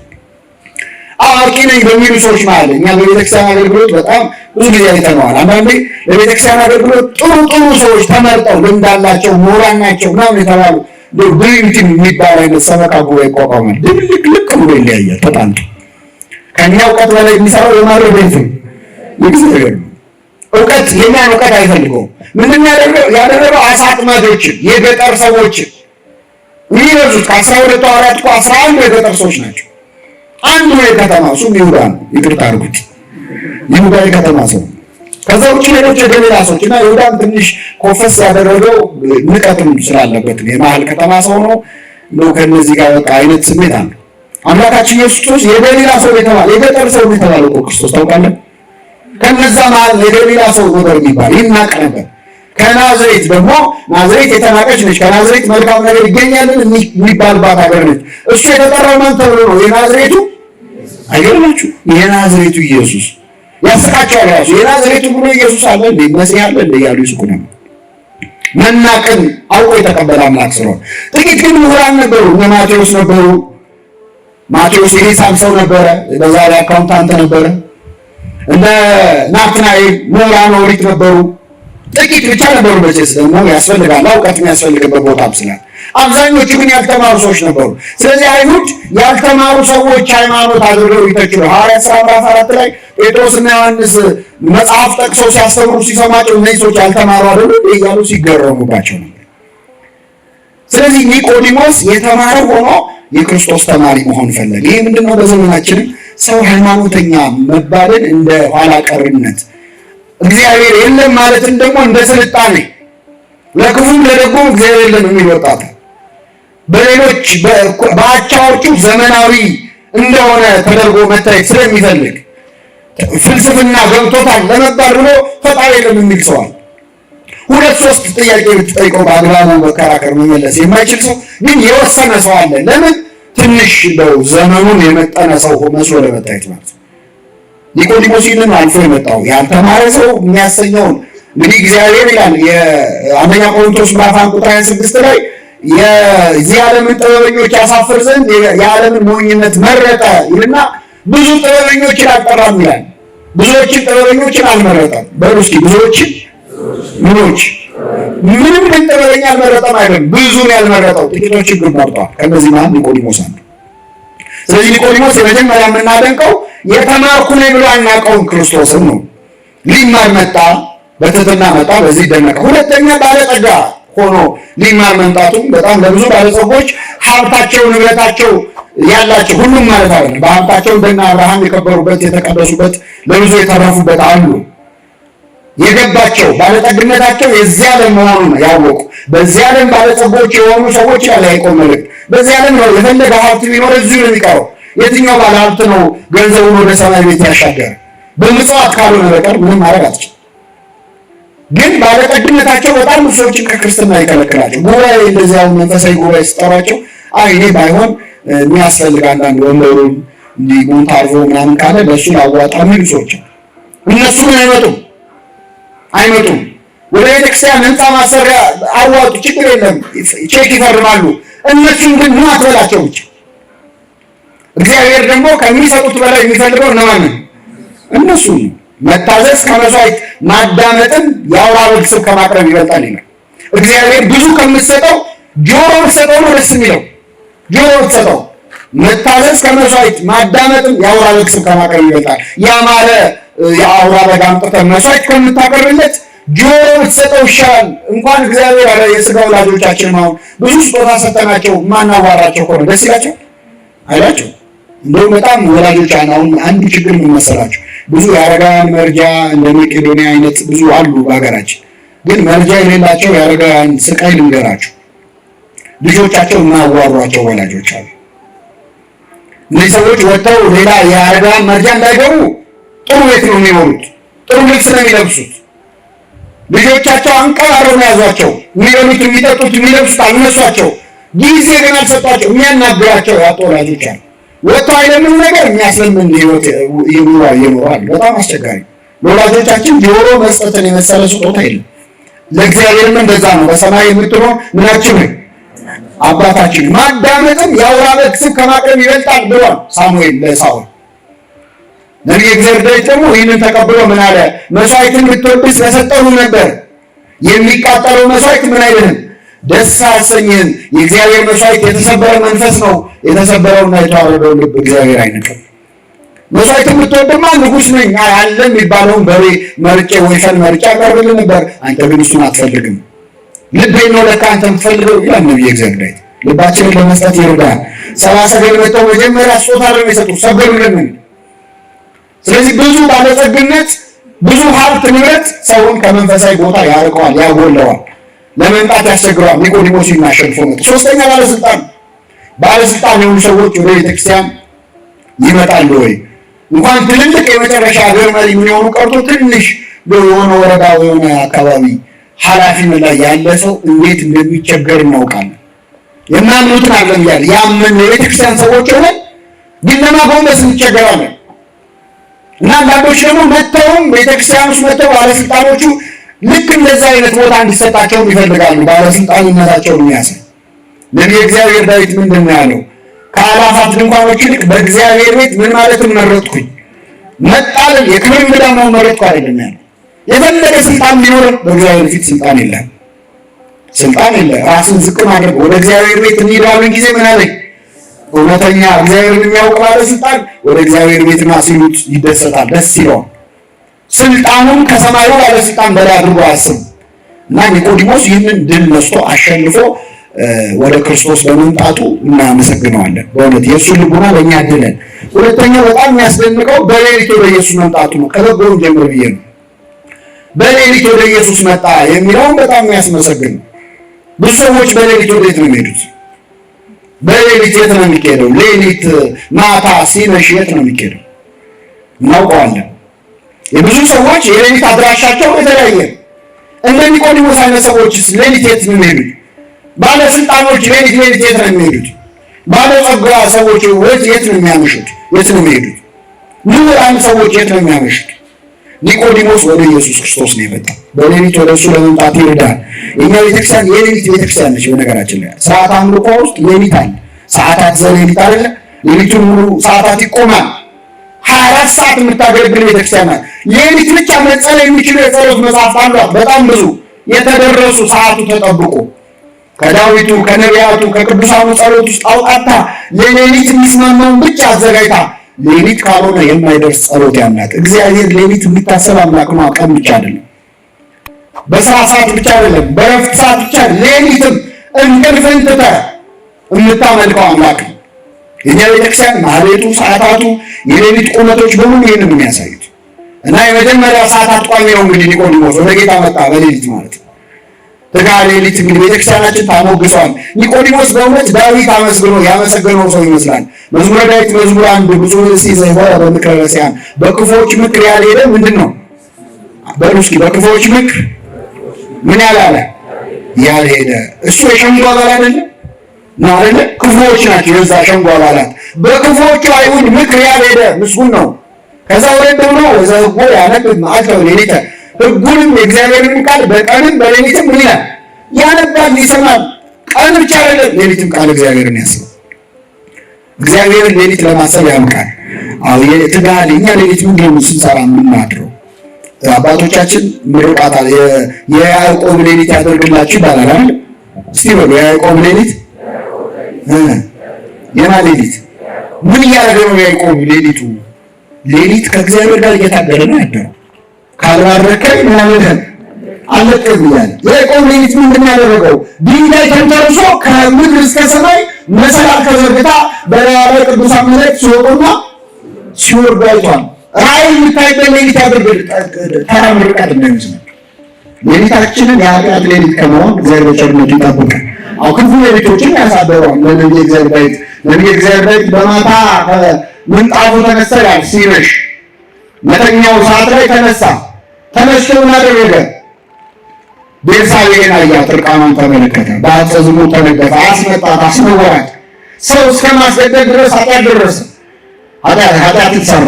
አዋቂ ነኝ በሚሉ ሰዎች ማለት እኛ በቤተክርስቲያን አገልግሎት በጣም ብዙ ጊዜ አይተነዋል። አንዳንዴ ለቤተክርስቲያን አገልግሎት ጥሩ ሰዎች ተመርጠው ልምድ አላቸው ምሁራን ናቸው ምናምን የተባሉ ብሪንቲ የሚባል አይነት ሰበካ ጉባኤ ይቋቋማል። ድብልቅልቅ ብሎ ይለያያል። ተጣንቶ ከእኛ እውቀት በላይ የሚሰራው የማድረግ ቤት ነው። ይግዘገሉ እውቀት የኛን እውቀት አይፈልገውም። ምንድን ያደረገው አሳ አጥማጆችን የገጠር ሰዎችን የሚበዙት ከ12 ሐዋርያት እኮ 11 የገጠር ሰዎች ናቸው። አንዱ የከተማ እሱም ይሁዳ ነው። ይቅርታ አድርጉት፣ ይሁዳ የከተማ ሰው። ከዛ ውጭ ሌሎች የገሊላ ሰዎች እና ይሁዳን ትንሽ ኮፈስ ያደረገው ንቀትም ስላለበት የመሀል ከተማ ሰው ነው። ከነዚህ ጋር በቃ አይነት ስሜት አለ። አምላካችን ኢየሱስ ክርስቶስ የገሊላ ሰው የተባለ የገጠር ሰው የተባለ እኮ ክርስቶስ ታውቃለህ። ከነዛ መሀል የገሊላ ሰው ነበር የሚባል ይናቅ ነበር። ከናዝሬት ደግሞ ናዝሬት የተናቀች ነች። ከናዝሬት መልካም ነገር ይገኛልን የሚባልባት ሀገር ነች። እሱ የተጠራው ማን ተብሎ ነው? የናዝሬቱ አይገርማችሁ? የናዝሬቱ ኢየሱስ ያስቃቸዋል። ራሱ የናዝሬቱ ብሎ ኢየሱስ አለ እንዴ መሲህ አለ እንዴ ያሉ ይስቁ ነበር። መናቅን አውቆ የተቀበለ አምላክ ስለሆነ ጥቂት ግን ምሁራን ነበሩ። እነ ማቴዎስ ነበሩ። ማቴዎስ የሂሳብ ሰው ነበረ፣ በዛሬ አካውንታንት ነበረ። እነ ናትናኤል ምሁራን ኦሪት ነበሩ። ጥቂት ብቻ ነበሩ። መቼስ ደግሞ ያስፈልጋል እውቀት የሚያስፈልግበት ቦታም ስላለ አብዛኞቹ ግን ያልተማሩ ሰዎች ነበሩ። ስለዚህ አይሁድ ያልተማሩ ሰዎች ሃይማኖት አድርገው ይተቹ። ሐዋርያት ሥራ ምዕራፍ 4 ላይ ጴጥሮስና ዮሐንስ መጽሐፍ ጠቅሰው ሲያስተምሩ ሲሰማቸው እነዚህ ሰዎች ያልተማሩ አይደሉ እያሉ ሲገረሙባቸው ነበር። ስለዚህ ኒቆዲሞስ የተማረ ሆኖ የክርስቶስ ተማሪ መሆን ፈለገ። ይህ ምንድነው? በዘመናችን ሰው ሃይማኖተኛ መባልን እንደ ኋላ ቀርነት እግዚአብሔር የለም ማለትን ደግሞ እንደ ስልጣኔ ለክፉም ለደጉም እግዚአብሔር የለም የሚል ወጣት በሌሎች በአቻዎቹ ዘመናዊ እንደሆነ ተደርጎ መታየት ስለሚፈልግ ፍልስፍና ገብቶታል ለመባል ብሎ ፈጣሪ የለም የሚል ሰዋል። ሁለት ሶስት ጥያቄ ብትጠይቀው በአግባቡ መከራከር መመለስ የማይችል ሰው ግን የወሰነ ሰው አለ። ለምን? ትንሽ እንደው ዘመኑን የመጠነ ሰው መስሎ ለመታየት ማለት ነው። ኒቆዲሞስ ይህንን አልፎ የመጣው ያልተማረ ሰው የሚያሰኘውን እንግዲህ እግዚአብሔር ይላል የአንደኛ ቆሮንቶስ ምዕራፍ 1 ቁጥር 26 ላይ የዚህ ዓለምን ጥበበኞች ያሳፍር ዘንድ የዓለምን ሞኝነት መረጠ ይልና ብዙ ጥበበኞችን አልጠራም ይላል። ብዙዎችን ጥበበኞችን አልመረጠም። በሉ እስኪ ብዙዎችን ምኖች ምንም ግን ጥበበኛ አልመረጠም አይደለም፣ ብዙን ያልመረጠው ጥቂቶችን ግን መርጧል። ከነዚህ መሀል ኒቆዲሞስ አለ። ስለዚህ ኒቆዲሞስ የመጀመሪያ የምናደንቀው የተማርኩ ነኝ ብሎ አናውቀውም ክርስቶስን ነው። ሊማር መጣ፣ በትህትና መጣ፣ በዚህ ደነቀ። ሁለተኛ ባለጠጋ ሆኖ ሊማር መምጣቱም በጣም ለብዙ ባለጸጎች ሀብታቸው ንብረታቸው ያላቸው ሁሉም ማለት አይደለም፣ በሀብታቸው እንደነ አብርሃም የከበሩበት የተቀደሱበት ለብዙ የተረፉበት አሉ። የገባቸው ባለጠግነታቸው የዚህ ዓለም መሆኑን ያወቁ በዚህ ዓለም ባለጸጎች የሆኑ ሰዎች ያለ ያዕቆብ መልእክት በዚህ ዓለም ነው የፈለገ ሀብት ቢኖር እዚሁ ነው የሚቀረው። የትኛው ባለ ሀብት ነው ገንዘቡን ወደ ሰማይ ቤት ያሻገረ? በምጽዋት ካልሆነ በቀር ምንም ማድረግ አትችልም። ግን ባለጠግነታቸው በጣም ብዙ ሰዎችን ከክርስትና ይከለክላቸው። ጉባኤ እንደዚያው መንፈሳዊ ጉባኤ ስጠሯቸው አይ እኔ ባይሆን የሚያስፈልግ አንዳንድ ወንበሩን እንዲህ ሞንታርቮ ምናምን ካለ ለእሱ ላዋጣ የሚሉ ሰዎች እነሱ ግን አይመጡም። ወደ ቤተክርስቲያን ህንፃ ማሰሪያ አዋጡ፣ ችግር የለም ቼክ ይፈርማሉ። እነሱን ግን ምን አትበላቸው ብቻ። እግዚአብሔር ደግሞ ከሚሰጡት በላይ የሚፈልገው እነማንን? እነሱን መታዘዝ ከመስዋዕት ማዳመጥን የአውራ በግ ስብ ከማቅረብ ይበልጣል ይላል። እግዚአብሔር ብዙ ከምትሰጠው ጆሮ ብትሰጠው ነው ደስ የሚለው። ጆሮ ብትሰጠው መታዘዝ ከመስዋዕት ማዳመጥን የአውራ በግ ስብ ከማቅረብ ይበልጣል። ያማረ የአውራ በግ አምጥተህ መስዋዕት ከምታቀርብለት ጆሮ ብትሰጠው ይሻላል። እንኳን እግዚአብሔር አለ የሥጋ ወላጆቻችን አሁን ብዙ ስጦታ ሰጠናቸው ማናዋራቸው ከሆነ ደስ ይላቸው አይላቸው? እንደውም በጣም ወላጆች አሁን አንዱ ችግር ምን መሰላችሁ? ብዙ የአረጋውያን መርጃ እንደ መቄዶንያ አይነት ብዙ አሉ በሀገራችን። ግን መርጃ የሌላቸው የአረጋውያን ስቃይ ልንገራችሁ። ልጆቻቸው የማያዋሯቸው ወላጆች አሉ። እነዚህ ሰዎች ወጥተው ሌላ የአረጋውያን መርጃ እንዳይገቡ ጥሩ ቤት ነው የሚኖሩት፣ ጥሩ ልብስ ነው የሚለብሱት። ልጆቻቸው አንቀባረው ነው ያዟቸው። የሚበሉት፣ የሚጠጡት፣ የሚለብሱት አልነሷቸው። ጊዜ ግን አልሰጧቸው። የሚያናግራቸው ያጡ ወላጆች አሉ። ወጥተው አይለምኑ ነገር የሚያስለምን ህይወት ይኖራል። በጣም አስቸጋሪ። ለወላጆቻችን ጆሮ መስጠትን የመሰለ ስጦታ የለም። ለእግዚአብሔርም እንደዛ ነው። በሰማይ የምትኖር ምናችን አባታችን ማዳመጥም የአውራ በግ ስብ ከማቅረብ ይበልጣል ብሏል ሳሙኤል ለሳኦል። ነቢየ እግዚአብሔር ዳዊት ደግሞ ይህንን ተቀብሎ ምን አለ? መስዋዕትን ብትወድስ በሰጠሁ ነበር። የሚቃጠለው መስዋዕት ምን አይልህም? ደስ አያሰኝህም። የእግዚአብሔር መስዋዕት የተሰበረ መንፈስ ነው። የተሰበረውና የተዋረደውን ልብ እግዚአብሔር አይንቅም። መስዋዕትን ብትወድማ ንጉሥ ነኝ አለ የሚባለውን በሬ መርጬ ወይፈን መርጬ አቀርብልህ ነበር። አንተ ግን እሱን አትፈልግም። ልቤን ነው ለካ አንተ የምትፈልገው ይላል ነቢየ እግዚአብሔር ዳዊት። ልባችንን ለመስጠት ይረዳል። ሰብአ ሰገል መጥተው መጀመሪያ ስጦታ ነው የሰጡት፣ ሰገዱልን። ስለዚህ ብዙ ባለጸግነት፣ ብዙ ሀብት ንብረት ሰውን ከመንፈሳዊ ቦታ ያርቀዋል፣ ያጎለዋል፣ ለመምጣት ያስቸግረዋል። ኒቆዲሞስ አሸንፎ መጣ። ሶስተኛ ባለስልጣን የሆኑ ሰዎች ወደ ቤተክርስቲያን ይመጣሉ ወይ? እንኳን ትልልቅ የመጨረሻ ሀገር መሪ የሚሆኑ ቀርቶ ትንሽ የሆነ ወረዳ የሆነ አካባቢ ኃላፊነት ላይ ያለ ሰው እንዴት እንደሚቸገር እናውቃለን። የማምኑትን አለን እያለ ያመን የቤተክርስቲያን ሰዎች ሆነን ግን ለማጎንበስ እንቸገራለን። እና አንዳንዶች ደግሞ መጥተውም ቤተክርስቲያን ውስጥ መጥተው ባለስልጣኖቹ ልክ እንደዛ አይነት ቦታ እንዲሰጣቸው ይፈልጋሉ። ባለስልጣንነታቸውን የሚያሳይ ነቢየ እግዚአብሔር ዳዊት ምንድን ነው ያለው? ከአእላፋት ድንኳኖች ይልቅ በእግዚአብሔር ቤት ምን ማለትም መረጥኩኝ። መጣልን የክብር እንግዳ መሆን መረጥኩ አይደለም ያለው። የፈለገ ስልጣን ቢኖርም በእግዚአብሔር ፊት ስልጣን የለም። ራስን ዝቅ ማድረግ። ወደ እግዚአብሔር ቤት እንሄዳለን ጊዜ ምን አለኝ? እውነተኛ እግዚአብሔርን የሚያውቅ ባለስልጣን ወደ እግዚአብሔር ቤት ና ሲሉት ይደሰታል፣ ደስ ይለዋል። ስልጣኑን ከሰማዩ ባለስልጣን በላይ አድርጎ አያስብም። እና ኒቆዲሞስ ይህንን ድል ነስቶ አሸንፎ ወደ ክርስቶስ በመምጣቱ እናመሰግነዋለን። በእውነት የእሱ ልቡና ለእኛ ድለን። ሁለተኛው በጣም የሚያስደንቀው በሌሊት ወደ ኢየሱስ መምጣቱ ነው። ከበጎውን ጀምር ብዬ ነው። በሌሊት ወደ ኢየሱስ መጣ የሚለውን በጣም የሚያስመሰግን ነው። ብዙ ሰዎች በሌሊት ወዴት ነው የሚሄዱት? በሌሊት የት ነው የሚሄደው? ሌሊት ማታ ሲመሽ የት ነው የሚሄደው? እናውቀዋለን። የብዙ ሰዎች የሌሊት አድራሻቸው የተለያየ። እንደ ኒቆዲሞስ አይነት ሰዎችስ ሌሊት የት ነው የሚሄዱት? ባለስልጣኖች ሌሊት የት ነው የሚሄዱት? ባለጸጋ ሰዎች የት ነው የሚያመሹት? የት ነው የሚሄዱት? ምሁራን ሰዎች የት ነው የሚያመሹት? ኒቆዲሞስ ወደ ኢየሱስ ክርስቶስ ነው የመጣው። በሌሊት ወደ እሱ ለመምጣት ይረዳል። የኛ ቤተክርስቲያን የሌሊት ቤተክርስቲያን ነች። በነገራችን ላይ ስርዓት አምልኮ ውስጥ ሌሊት አለ። ሰዓታት ዘሌሊት አይደለ? ሌሊቱን ሙሉ ሰዓታት ይቆማል። 24 ሰዓት የምታገለግል ቤተክርስቲያን ናት። ሌሊት ብቻ መጸለይ የሚችሉ የጸሎት መጽሐፍት አሏት፣ በጣም ብዙ የተደረሱ ሰዓቱ ተጠብቆ ከዳዊቱ ከነቢያቱ ከቅዱሳኑ ጸሎት ውስጥ አውጣታ ለሌሊት የሚስማማውን ብቻ አዘጋጅታ ሌሊት ካልሆነ የማይደርስ ጸሎት ያላት እግዚአብሔር ሌሊት የሚታሰብ አምላክ ነው። ቀን ብቻ አይደለም፣ በስራ ሰዓት ብቻ አይደለም፣ በረፍት ሰዓት ብቻ ሌሊትም እንቅልፍን ትተህ የምታመልከው አምላክ ነው። የኛ ቤተክርስቲያን ማህሌቱ፣ ሰዓታቱ፣ የሌሊት ቁመቶች በሙሉ ይህንን የሚያሳዩት እና የመጀመሪያ ሰዓታት ቋሚ ነው። እንግዲህ ኒቆዲሞስ ወደ ጌታ መጣ በሌሊት ማለት ነው። ትጋ ሌሊት እንግዲህ ቤተክርስቲያናችን ታሞግሷል። ኒቆዲሞስ በእውነት ዳዊት አመስግኖ ያመሰገነው ሰው ይመስላል። መዝሙረ ዳዊት መዝሙር 1 ብፁዕ ብእሲ ዘኢሖረ በምክረ ረሲዓን፣ በክፉዎች ምክር ያልሄደ ምንድን ነው በሉ እስኪ። በክፉዎች ምክር ምን ያላለ ያልሄደ እሱ የሸንጎ አባል አይደለም ነው አይደለ? ክፉዎች ናቸው የዛ ሸንጎ አባላት። በክፉዎቹ አይሁድ ምክር ያልሄደ ምስጉን ነው። ከዛ ወረድ ብሎ ወዘሕጎ ያነብብ መዓልተ ወሌሊተ፣ ሕጉንም የእግዚአብሔርን ቃል በቀንም በሌሊትም ምን ይላል? ያነባል፣ ይሰማል። ቀን ብቻ አይደለም ሌሊትም ቃል እግዚአብሔርን ያስባል። እግዚአብሔርን ሌሊት ለማሰብ ያምቃል። አዎ የትጋል እኛ ሌሊት ምንድን ነው ስንሰራ የምናድረው? አባቶቻችን ምርቃታል። የያዕቆብ ሌሊት ያደርግላችሁ ይባላል አይደል? እስቲ በሉ የያዕቆብ ሌሊት የማን ሌሊት? ምን እያደረገ ነው ያዕቆብ ሌሊቱ? ሌሊት ከእግዚአብሔር ጋር እየታገለ ነው ያደረው። ካልባረከኝ ምናምን አለቀም ይላል። ያዕቆብ ሌሊት ምንድን ያደረገው? ድንጋይ ተንተርሶ ከምድር እስከ ሰማይ መሰላል ከዘርግታ በላዩ ላይ ቅዱሳን መላእክት ሲወጡና ሲወርዱ አይቷል። ራእይ የሚታይበት ሌሊት ያድርግ። ተራ ምርቃት እንዳይመስላል። ሌሊታችንን የኃጢአት ሌሊት ከመሆን እግዚአብሔር በቸርነቱ ይጠብቃል። አሁን ክፉ ሌሊቶችን ያሳደረዋል። ለነቢየ እግዚአብሔር ዳዊት ነቢየ እግዚአብሔር ዳዊት በማታ ምንጣፉ ተነሳ ይላል። ሲመሽ መተኛው ሰዓት ላይ ተነሳ። ተነስቶ ምን አደረገ? ቤርሳቤህን አያት፣ እርቃኗን ተመለከተ። በአጸ ዝሙት ተነገፈ፣ አስመጣት፣ አስነወራት። ሰው እስከ ማስገደል ድረስ ኃጢአት ደረሰ። ኃጢአት ሰራ።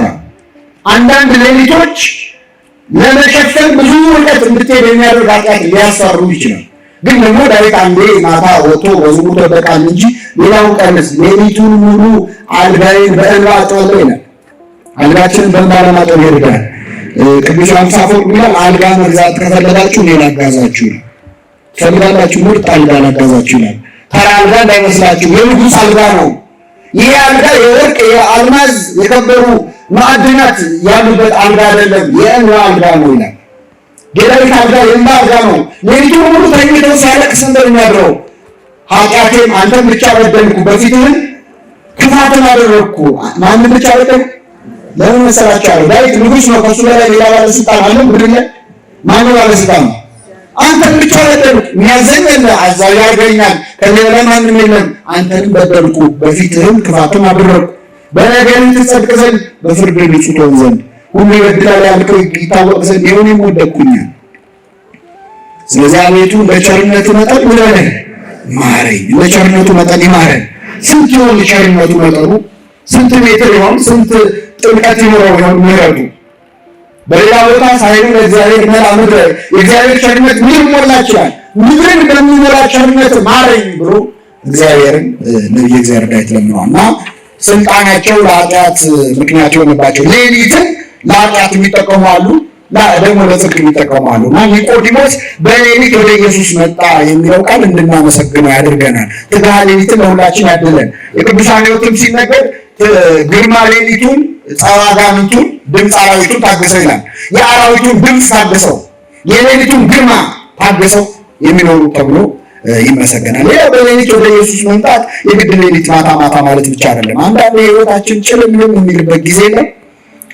አንዳንድ ሌሊቶች ለመሸፈን ብዙ ርቀት እንድትሄድ የሚያደርግ ኃጢአት ሊያሰሩ ይችላል። ግን ደግሞ ዳዊት አንዴ ማታ ወጥቶ በዝሙት ወደቃል እንጂ ሌላውን ቀንስ ሌሊቱን ሙሉ አልጋዬን በእንባ አጠዋለሁ ይላል። አልጋችንን በእንባ ለማጠብ ይርዳል። ቅዱስ ዮሐንስ አፈወርቅ ይላል አልጋ መግዛት ከፈለጋችሁ እኔ ላጋዛችሁ ነው። ትፈልጋላችሁ ምርጥ አልጋ ላጋዛችሁ ይላል። ተራ አልጋ እንዳይመስላችሁ የንጉሥ አልጋ ነው። ይሄ አልጋ የወርቅ የአልማዝ የከበሩ ማዕድናት ያሉበት አልጋ አይደለም፣ የእንባ አልጋ ነው ይላል። የዳዊት አልጋ የእንባ አልጋ ነው። ሌሊቱን ሙሉ ተኝቶ ሲያለቅስ እንደሚያድረው ኃጢአቴን አንተን ብቻ በደልኩ፣ በፊትህም ክፋትን አደረግኩ። ማንም ብቻ በደልኩ? ለምን መሰላችሁ? ዳዊት ንጉሥ ነው። ከሱ በላይ ሌላ ባለስልጣን አለ ምድር ላይ? ማነው ባለስልጣን? አንተን ብቻ በደልኩ። የሚያዘኝ የለ፣ አዛዥ ያገኛል፣ ከዚህ በላይ ማንም የለም። አንተንም በደልኩ፣ በፊትህም ክፋትን አደረግኩ። በነገር ትጸድቅ ዘንድ በፍርድ ንጹሕ ትሆን ዘንድ ሁሉ ይበድላል ያልከው ይታወቅ ዘንድ ይሁን ወደቅኩኛል። ስለዚህ አቤቱ እንደ ቸርነቱ መጠን ምረን ማረኝ። እንደ ቸርነቱ መጠን ይማረን። ስንት ይሆን ቸርነቱ መጠኑ? ስንት ሜትር ይሆን? ስንት ጥልቀት ይኖረው ይሆን ምሕረቱ? በሌላ ቦታ ሳይሉ ለእግዚአብሔር መላ ምድረ የእግዚአብሔር ቸርነት ምን ሞላ ይችላል? ምድርን በሚሞላ ቸርነት ማረኝ ብሎ እግዚአብሔርን ነቢየ እግዚአብሔር ዳዊት ለምኗል። እና ስልጣናቸው ለኃጢአት ምክንያት የሆነባቸው ሌሊትን ለኃጢአት የሚጠቀሙ አሉ፣ ደግሞ ለጽድቅ የሚጠቀሙ አሉ። እና ኒቆዲሞስ በሌሊት ወደ ኢየሱስ መጣ የሚለው ቃል እንድናመሰግነው ያድርገናል። ትግሃ ሌሊትን ለሁላችን ያድለን። የቅዱሳን ሕይወትም ሲነገር ግርማ ሌሊቱን ጸዋጋንቱን ድምፅ አራዊቱን ታገሰው ይላል። የአራዊቱን ድምፅ ታገሰው፣ የሌሊቱን ግርማ ታገሰው የሚኖሩ ተብሎ ይመሰገናል። ሌላው በሌሊት ወደ ኢየሱስ መምጣት የግድ ሌሊት ማታ ማታ ማለት ብቻ አይደለም። አንዳንድ የህይወታችን ጭልምልም የሚልበት ጊዜ ነው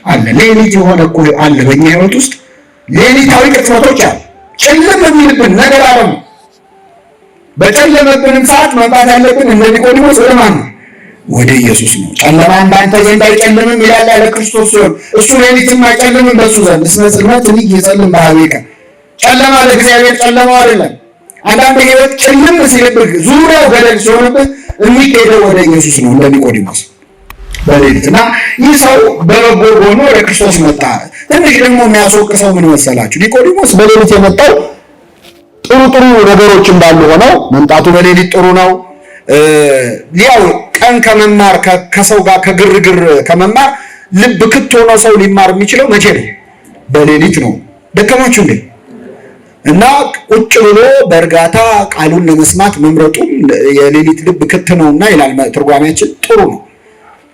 አለ። ሌሊት የሆነ እኮ አለ በእኛ ህይወት ውስጥ ሌሊታዊ ቅጽበቶች አሉ። ጭልም የሚልብን ነገር አለ። በጨለመብንም ሰዓት መምጣት ያለብን እንደ ኒቆዲሞስ ወደ ማን ነው? ወደ ኢየሱስ ነው። ጨለማ እንዳንተ ዘንድ አይጨልምም ይላል ያለ ክርስቶስ ሲሆን እሱ ሌሊትም አይጨልምም በሱ ዘንድ እስመ ጽልመት ይጸልም በኀቤከ። ጨለማ ለእግዚአብሔር ጨለማው አይደለም። አንዳንድ ህይወት ጭልም ሲልብህ ዙሪያው ገደል ሲሆንብህ የሚሄደው ወደ ኢየሱስ ነው እንደ ኒቆዲሞስ በሌሊት። እና ይህ ሰው በበጎ ሆኖ ወደ ክርስቶስ መጣ። ትንሽ ደግሞ የሚያስወቅሰው ምን መሰላችሁ? ኒቆዲሞስ በሌሊት የመጣው ጥሩ ነገሮች እንዳሉ ሆነው መምጣቱ በሌሊት ጥሩ ነው። ያው ቀን ከመማር ከሰው ጋር ከግርግር ከመማር ልብ ክት ሆኖ ሰው ሊማር የሚችለው መቼ ነው? በሌሊት ነው። ደከማችሁ እንዴ? እና ቁጭ ብሎ በእርጋታ ቃሉን ለመስማት መምረጡ የሌሊት ልብ ክት ነውና ይላል ትርጓሜያችን። ጥሩ ነው።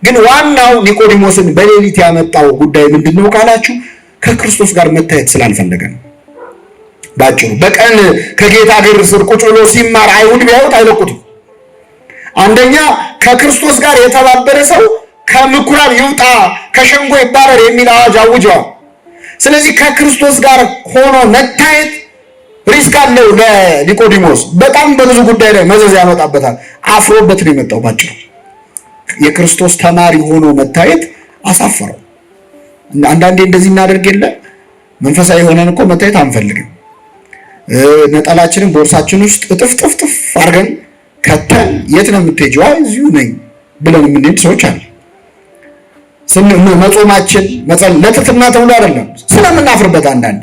ግን ዋናው ኒቆዲሞስን በሌሊት ያመጣው ጉዳይ ምንድነው ካላችሁ ከክርስቶስ ጋር መታየት ስላልፈለገ ነው። ባጭሩ በቀን ከጌታ እግር ስር ቁጭ ብሎ ሲማር አይሁድ ቢያዩት አይለቁትም። አንደኛ ከክርስቶስ ጋር የተባበረ ሰው ከምኩራብ ይውጣ ከሸንጎ ይባረር የሚል አዋጅ አውጀዋል። ስለዚህ ከክርስቶስ ጋር ሆኖ መታየት ሪስክ አለው ለኒቆዲሞስ። በጣም በብዙ ጉዳይ ላይ መዘዝ ያመጣበታል። አፍሮበት ነው የመጣው። ባጭሩ የክርስቶስ ተማሪ ሆኖ መታየት አሳፈረው። አንዳንዴ እንደዚህ እናደርግ የለ መንፈሳዊ ሆነን እኮ መታየት አንፈልግም። ነጠላችንን ቦርሳችን ውስጥ እጥፍ አድርገን ከተን የት ነው የምትሄጂው? እዚሁ ነኝ ብለን የምንሄድ ሰዎች አሉ። መጾማችን ለትትና ተብሎ አይደለም ስለምናፍርበት አንዳንዴ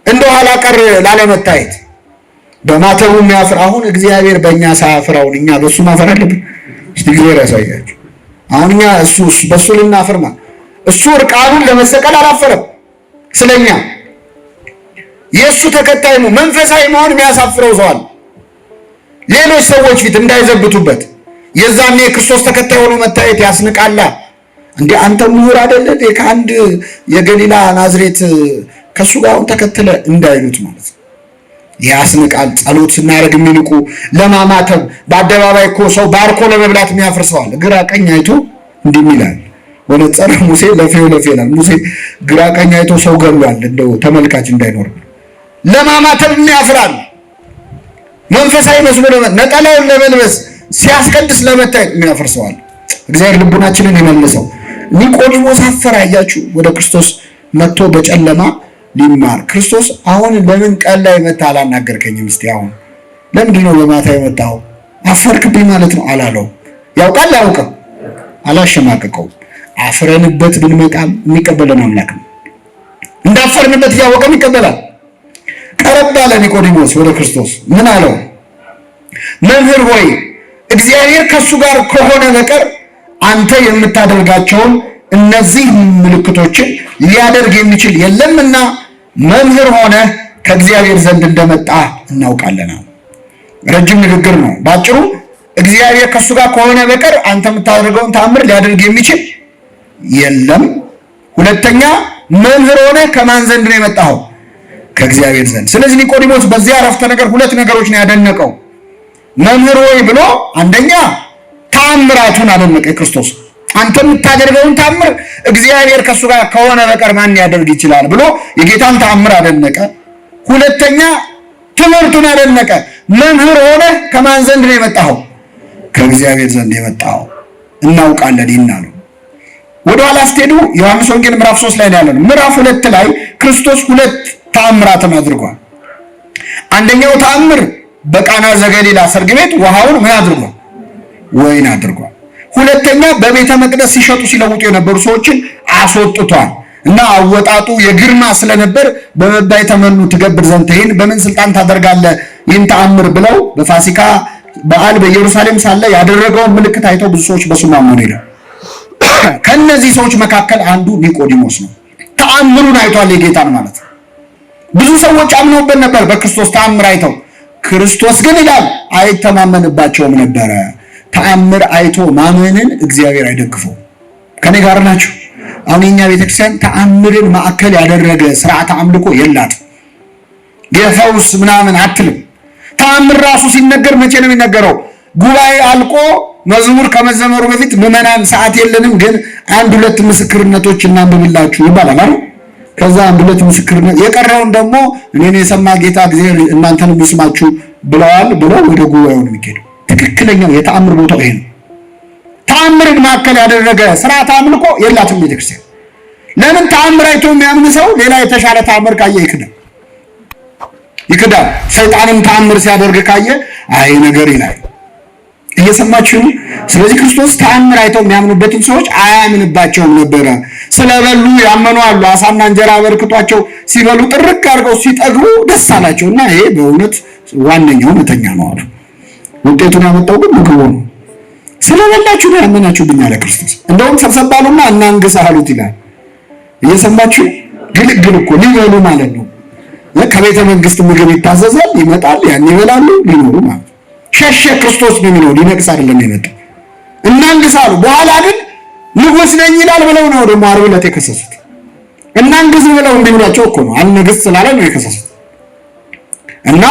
እንደ ኋላ ቀር ላለመታየት በማተቡ የሚያፍር። አሁን እግዚአብሔር በእኛ ሳያፍራውን እኛ በሱ ማፈር አለብን? እስቲ እግዚአብሔር ያሳያችሁ። አሁን እኛ በሱ ልናፍርማ? እሱ እርቃኑን ለመሰቀል አላፈረም ስለኛ። የእሱ ተከታይ ነው። መንፈሳዊ መሆን የሚያሳፍረው ሰው አለ። ሌሎች ሰዎች ፊት እንዳይዘብቱበት የዛኔ የክርስቶስ ተከታይ ሆኖ መታየት ያስንቃላ። እንዴ አንተ ምሁር አይደለ? ከአንድ የገሊላ ናዝሬት ከሱ ጋር ተከተለ እንዳይሉት ማለት ነው። ያስንቃል። ጸሎት ስናደርግ የሚንቁ ለማማተብ በአደባባይ እኮ ሰው ባርኮ ለመብላት የሚያፈርሰዋል። ግራ ቀኝ አይቶ እንዲህ ይላል። ወነጸረ ሙሴ ለፌው ለፌላል። ሙሴ ግራ ቀኝ አይቶ ሰው ገሏል። እንደው ተመልካች እንዳይኖር ለማማተብ የሚያፍራል። መንፈሳዊ መስሎ ነጠላውን ለመልበስ ሲያስቀድስ ለመታየት የሚያፈርሰዋል። እግዚአብሔር ልቡናችንን ይመልሰው። ኒቆዲሞስ አፈረ። አያችሁ፣ ወደ ክርስቶስ መጥቶ በጨለማ ሊማር። ክርስቶስ አሁን ለምን ቀን ላይ መጣ አላናገርከኝም? እስቲ አሁን ለምንድን ነው በማታ የመጣው? አፈርክብኝ ማለት ነው አላለው። ያውቃል አያውቅም? አላሸማቀቀው። አፍረንበት ብንመጣም የሚቀበለን አምላክ ነው። እንዳፈርንበት እያወቀም ይቀበላል። ቀረብ አለ ኒቆዲሞስ ወደ ክርስቶስ። ምን አለው? መምህር ሆይ እግዚአብሔር ከሱ ጋር ከሆነ በቀር አንተ የምታደርጋቸውን እነዚህ ምልክቶችን ሊያደርግ የሚችል የለምና መምህር ሆነ ከእግዚአብሔር ዘንድ እንደመጣ እናውቃለን። ረጅም ንግግር ነው። ባጭሩ እግዚአብሔር ከሱ ጋር ከሆነ በቀር አንተ የምታደርገውን ተአምር ሊያደርግ የሚችል የለም። ሁለተኛ መምህር ሆነ ከማን ዘንድ ነው የመጣኸው? ከእግዚአብሔር ዘንድ። ስለዚህ ኒቆዲሞስ በዚያ አረፍተ ነገር ሁለት ነገሮች ነው ያደነቀው። መምህር ሆይ ብሎ አንደኛ ተአምራቱን አደነቀ። ክርስቶስ አንተ የምታደርገውን ተአምር እግዚአብሔር ከሱ ጋር ከሆነ በቀር ማን ያደርግ ይችላል ብሎ የጌታን ተአምር አደነቀ። ሁለተኛ ትምህርቱን አደነቀ። መምህር ሆነ ከማን ዘንድ ነው የመጣኸው? ከእግዚአብሔር ዘንድ የመጣኸው እናውቃለን ይናሉ። ወደ ኋላ ስትሄዱ ዮሐንስ ወንጌል ምዕራፍ 3 ላይ ያለው ምዕራፍ 2 ላይ ክርስቶስ ሁለት ተአምራትን አድርጓል። አንደኛው ተአምር በቃና ዘገሊላ ሰርግ ቤት ውሃውን ምን አድርጓል? ወይን አድርጓል። ሁለተኛ በቤተ መቅደስ ሲሸጡ ሲለውጡ የነበሩ ሰዎችን አስወጥቷል። እና አወጣጡ የግርማ ስለነበር በመባይ ተመኑ ትገብር ዘንድ ይህን በምን ስልጣን ታደርጋለህ ይህን ተአምር ብለው በፋሲካ በዓል በኢየሩሳሌም ሳለ ያደረገውን ምልክት አይተው ብዙ ሰዎች በስሙ አመኑ ይላል። ከነዚህ ሰዎች መካከል አንዱ ኒቆዲሞስ ነው። ተአምሩን አይቷል፣ የጌታን ማለት ነው። ብዙ ሰዎች አምነውበት ነበር በክርስቶስ ተአምር አይተው። ክርስቶስ ግን ይላል አይተማመንባቸውም ነበረ። ተአምር አይቶ ማመንን እግዚአብሔር አይደግፈው። ከኔ ጋር ናችሁ? አሁን የኛ ቤተክርስቲያን ተአምርን ማዕከል ያደረገ ስርዓተ አምልኮ የላት። የፈውስ ምናምን አትልም። ተአምር ራሱ ሲነገር መቼ ነው የሚነገረው? ጉባኤ አልቆ መዝሙር ከመዘመሩ በፊት ምዕመናን ሰዓት የለንም ግን አንድ ሁለት ምስክርነቶች እናንብብላችሁ ይባላል አይደል? ከዛ አንድ ሁለት ምስክርነት የቀረውን ደግሞ እኔን የሰማ ጌታ እግዚአብሔር እናንተንም ይስማችሁ ብለዋል ብለው ወደ ጉባኤው ነው የሚሄደው። ትክክለኛው የተአምር ቦታው ይሄ ነው። ተአምርን ማዕከል ያደረገ ስርዓተ አምልኮ የላትም ቤተክርስቲያን። ለምን? ተአምር አይቶ የሚያምን ሰው ሌላ የተሻለ ተአምር ካየ ይክዳል። ሰይጣንም ተአምር ሲያደርግ ካየ አይ ነገር ይላል። እየሰማችሁ? ስለዚህ ክርስቶስ ተአምር አይተው የሚያምኑበትን ሰዎች አያምንባቸውም ነበረ። ስለበሉ ያመኑ አሉ። አሳና እንጀራ አበርክቷቸው ሲበሉ ጥርቅ አድርገው ሲጠግቡ ደስ አላቸው እና ይሄ በእውነት ዋነኛው እውነተኛ ነው አሉ። ውጤቱን ያመጣው ግን ምግቡ ነው። ስለበላችሁ ነው ያመናችሁብኝ አለ ክርስቶስ። እንደውም ሰብሰብ አሉና እናንግስ አሉት ይላል። እየሰማችሁ? ግልግል እኮ ሊበሉ ማለት ነው። ከቤተ መንግስት ምግብ ይታዘዛል፣ ይመጣል፣ ያን ይበላሉ፣ ሊኖሩ ማለት ሸሸ። ክርስቶስ ነው የሚለው፣ ሊነግስ አይደለም የመጣው። እናንግስ አሉ። በኋላ ግን ንጉስ ነኝ ይላል ብለው ነው ደግሞ ዓርብ ዕለት የከሰሱት። እናንግስ ብለው እንዲብላቸው እኮ ነው አልነግስ ስላለ ነው የከሰሱት። እና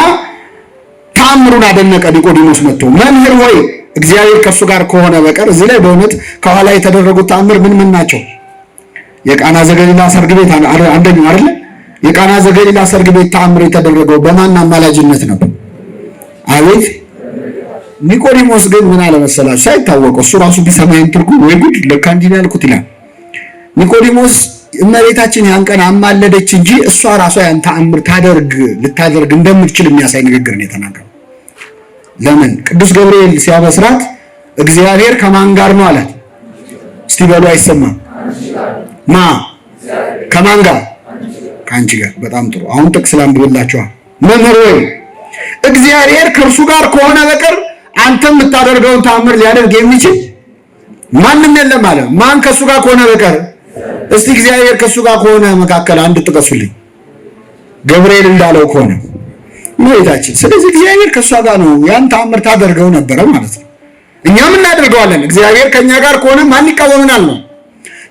ተአምሩን አደነቀ ኒቆዲሞስ መጥቶ መምህር ሆይ እግዚአብሔር ከሱ ጋር ከሆነ በቀር። እዚህ ላይ በእውነት ከኋላ የተደረጉት ተአምር ምን ናቸው? የቃና ዘገሊላ ሰርግ ቤት አንደኛው አይደለ? የቃና ዘገሊላ ሰርግ ቤት ተአምር የተደረገው በማን አማላጅነት ነው? አቤት! ኒቆዲሞስ ግን ምን አለ መሰላችሁ? ሳይታወቀው እሱ ራሱ ቢሰማኝ ትርጉም ወይ ጉድ ለካ እንዲህ ያልኩት ይላል። ኒቆዲሞስ እመቤታችን ያን ቀን አማለደች እንጂ እሷ ራሷ ያን ተአምር ልታደርግ እንደምትችል የሚያሳይ ንግግር ነው የተናገረው። ለምን? ቅዱስ ገብርኤል ሲያበስራት እግዚአብሔር ከማን ጋር ነው አላት። እስቲ በሉ አይሰማም? ማ ከማን ጋር? ከአንቺ ጋር። በጣም ጥሩ። አሁን ጥቅስ ላንብብላችኋል። መምህር ሆይ እግዚአብሔር ከእርሱ ጋር ከሆነ በቀር አንተ የምታደርገውን ተአምር ሊያደርግ የሚችል ማንም የለም አለ። ማን ከእሱ ጋር ከሆነ በቀር? እስቲ እግዚአብሔር ከእሱ ጋር ከሆነ መካከል አንድ ጥቀሱልኝ። ገብርኤል እንዳለው ከሆነ እመቤታችን። ስለዚህ እግዚአብሔር ከእሷ ጋር ነው። ያን ተአምር ታደርገው ነበረ ማለት ነው። እኛም እናደርገዋለን። እግዚአብሔር ከኛ ጋር ከሆነ ማን ይቃወመናል ነው።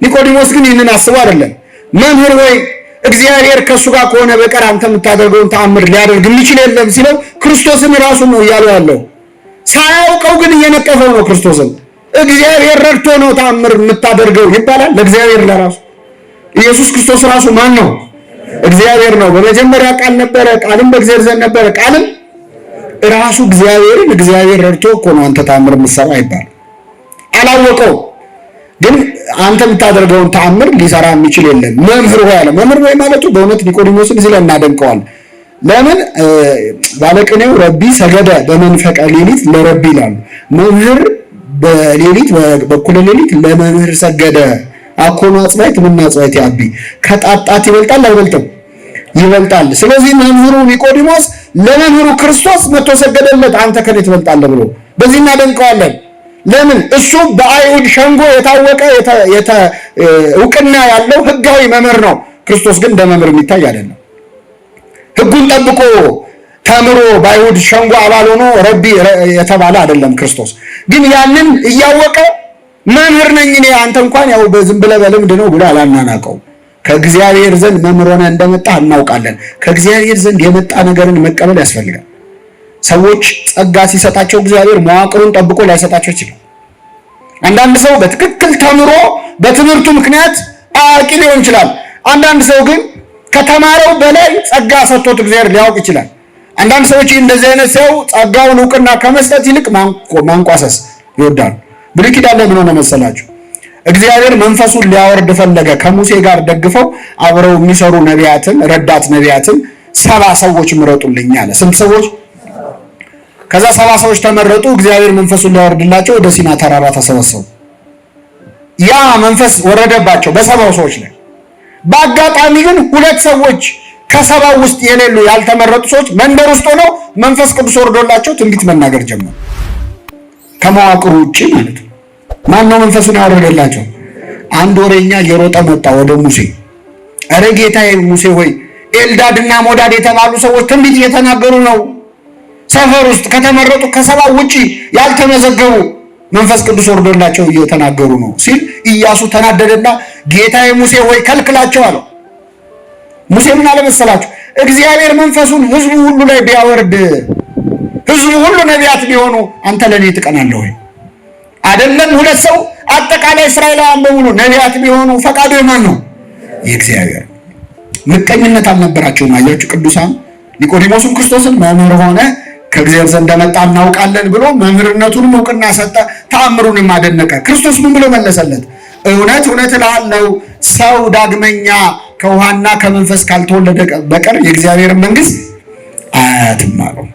ኒቆዲሞስ ግን ይህንን አስቦ አይደለም። መምህር ሆይ እግዚአብሔር ከእሱ ጋር ከሆነ በቀር አንተ የምታደርገውን ተአምር ሊያደርግ የሚችል የለም ሲለው ክርስቶስን ራሱን ነው እያለው ያለው። ሳያውቀው ግን እየነቀፈው ነው ክርስቶስን። እግዚአብሔር ረድቶ ነው ተአምር የምታደርገው ይባላል ለእግዚአብሔር ለራሱ። ኢየሱስ ክርስቶስ ራሱ ማን ነው? እግዚአብሔር ነው። በመጀመሪያ ቃል ነበረ፣ ቃልም በእግዚአብሔር ዘንድ ነበረ፣ ቃልም ራሱ እግዚአብሔርን እግዚአብሔር ረድቶ እኮ ነው አንተ ተአምር የምትሰራ ይባላል። አላወቀው ግን አንተ የምታደርገውን ተአምር ሊሰራ የሚችል የለም። መምህር ሆይ አለ። መምህር ሆይ ማለቱ በእውነት ኒቆዲሞስን እዚህ ላይ እናደንቀዋል። ለምን ባለቅኔው ረቢ ሰገደ በመንፈቀ ሌሊት ለረቢ ይላሉ። መምህር በሌሊት በኩለ ሌሊት ለመምህር ሰገደ። አኮኑ አጽባይት ምን አጽባይት ያቢ ከጣጣት ይበልጣል አይበልጥም? ይበልጣል። ስለዚህ መምህሩ ኒቆዲሞስ ለመምህሩ ክርስቶስ መጥቶ ሰገደለት። አንተ ከኔ ትበልጣለህ ብሎ በዚህ እናደንቀዋለን። ለምን እሱ በአይሁድ ሸንጎ የታወቀ እውቅና ያለው ህጋዊ መምህር ነው። ክርስቶስ ግን እንደ መምህር የሚታይ አይደለም። ህጉን ጠብቆ ተምሮ በአይሁድ ሸንጎ አባል ሆኖ ረቢ የተባለ አይደለም። ክርስቶስ ግን ያንን እያወቀ መምህር ነኝ እኔ አንተ እንኳን ያው በዝም ብለህ በልምድ ነው ብሎ አላናናቀው። ከእግዚአብሔር ዘንድ መምህር ሆነ እንደመጣ እናውቃለን። ከእግዚአብሔር ዘንድ የመጣ ነገርን መቀበል ያስፈልጋል። ሰዎች ጸጋ ሲሰጣቸው እግዚአብሔር መዋቅሩን ጠብቆ ላይሰጣቸው ይችላል። አንዳንድ ሰው በትክክል ተምሮ በትምህርቱ ምክንያት አዋቂ ሊሆን ይችላል። አንዳንድ ሰው ግን ከተማረው በላይ ጸጋ ሰጥቶት እግዚአብሔር ሊያውቅ ይችላል። አንዳንድ ሰዎች እንደዚህ አይነት ሰው ጸጋውን እውቅና ከመስጠት ይልቅ ማንቋሰስ ይወዳሉ። ብሉይ ኪዳን ላይ ምን ሆነ መሰላችሁ? እግዚአብሔር መንፈሱን ሊያወርድ ፈለገ። ከሙሴ ጋር ደግፈው አብረው የሚሰሩ ነቢያትን፣ ረዳት ነቢያትን 70 ሰዎች ምረጡልኝ አለ። ስንት ሰዎች? ከዛ 70 ሰዎች ተመረጡ። እግዚአብሔር መንፈሱን ሊያወርድላቸው ወደ ሲና ተራራ ተሰበሰቡ። ያ መንፈስ ወረደባቸው በ70 ሰዎች ላይ። በአጋጣሚ ግን 2 ሰዎች ከ70 ውስጥ የሌሉ ያልተመረጡ ሰዎች መንደር ውስጥ ሆነው መንፈስ ቅዱስ ወርዶላቸው ትንቢት መናገር ጀመሩ። ከመዋቅሩ ውጪ ማለት ነው። ማን ነው መንፈሱን ያወረደላቸው? አንድ ወሬኛ እየሮጠ መጣ ወደ ሙሴ። እረ ጌታዬ ሙሴ ሆይ ኤልዳድና ሞዳድ የተባሉ ሰዎች ትንቢት እየተናገሩ ነው። ሰፈር ውስጥ ከተመረጡ ከ70 ውጪ ያልተመዘገቡ መንፈስ ቅዱስ ወርዶላቸው እየተናገሩ ነው ሲል ኢያሱ ተናደደና ጌታዬ ሙሴ ሆይ ከልክላቸው አለው። ሙሴ ምን አለ መሰላችሁ? እግዚአብሔር መንፈሱን ህዝቡ ሁሉ ላይ ቢያወርድ ህዝቡ ሁሉ ነቢያት ቢሆኑ አንተ ለኔ ትቀናለህ ወይ? አይደለም 2 ሰው አጠቃላይ እስራኤላውያን በሙሉ ነቢያት ቢሆኑ ፈቃዱ የማን ነው? የእግዚአብሔር። ምቀኝነት አልነበራቸውም። አያችሁ ቅዱሳን። ኒቆዲሞስም ክርስቶስን መምህር ሆነ ከእግዚአብሔር ዘንድ እንደመጣ እናውቃለን ብሎ መምህርነቱንም እውቅና ሰጠ፣ ተአምሩንም አደነቀ። ክርስቶስ ምን ብሎ መለሰለት? እውነት እውነት እልሃለሁ ሰው ዳግመኛ ከውሃና ከመንፈስ ካልተወለደ በቀር የእግዚአብሔርን መንግሥት አያትም አለው።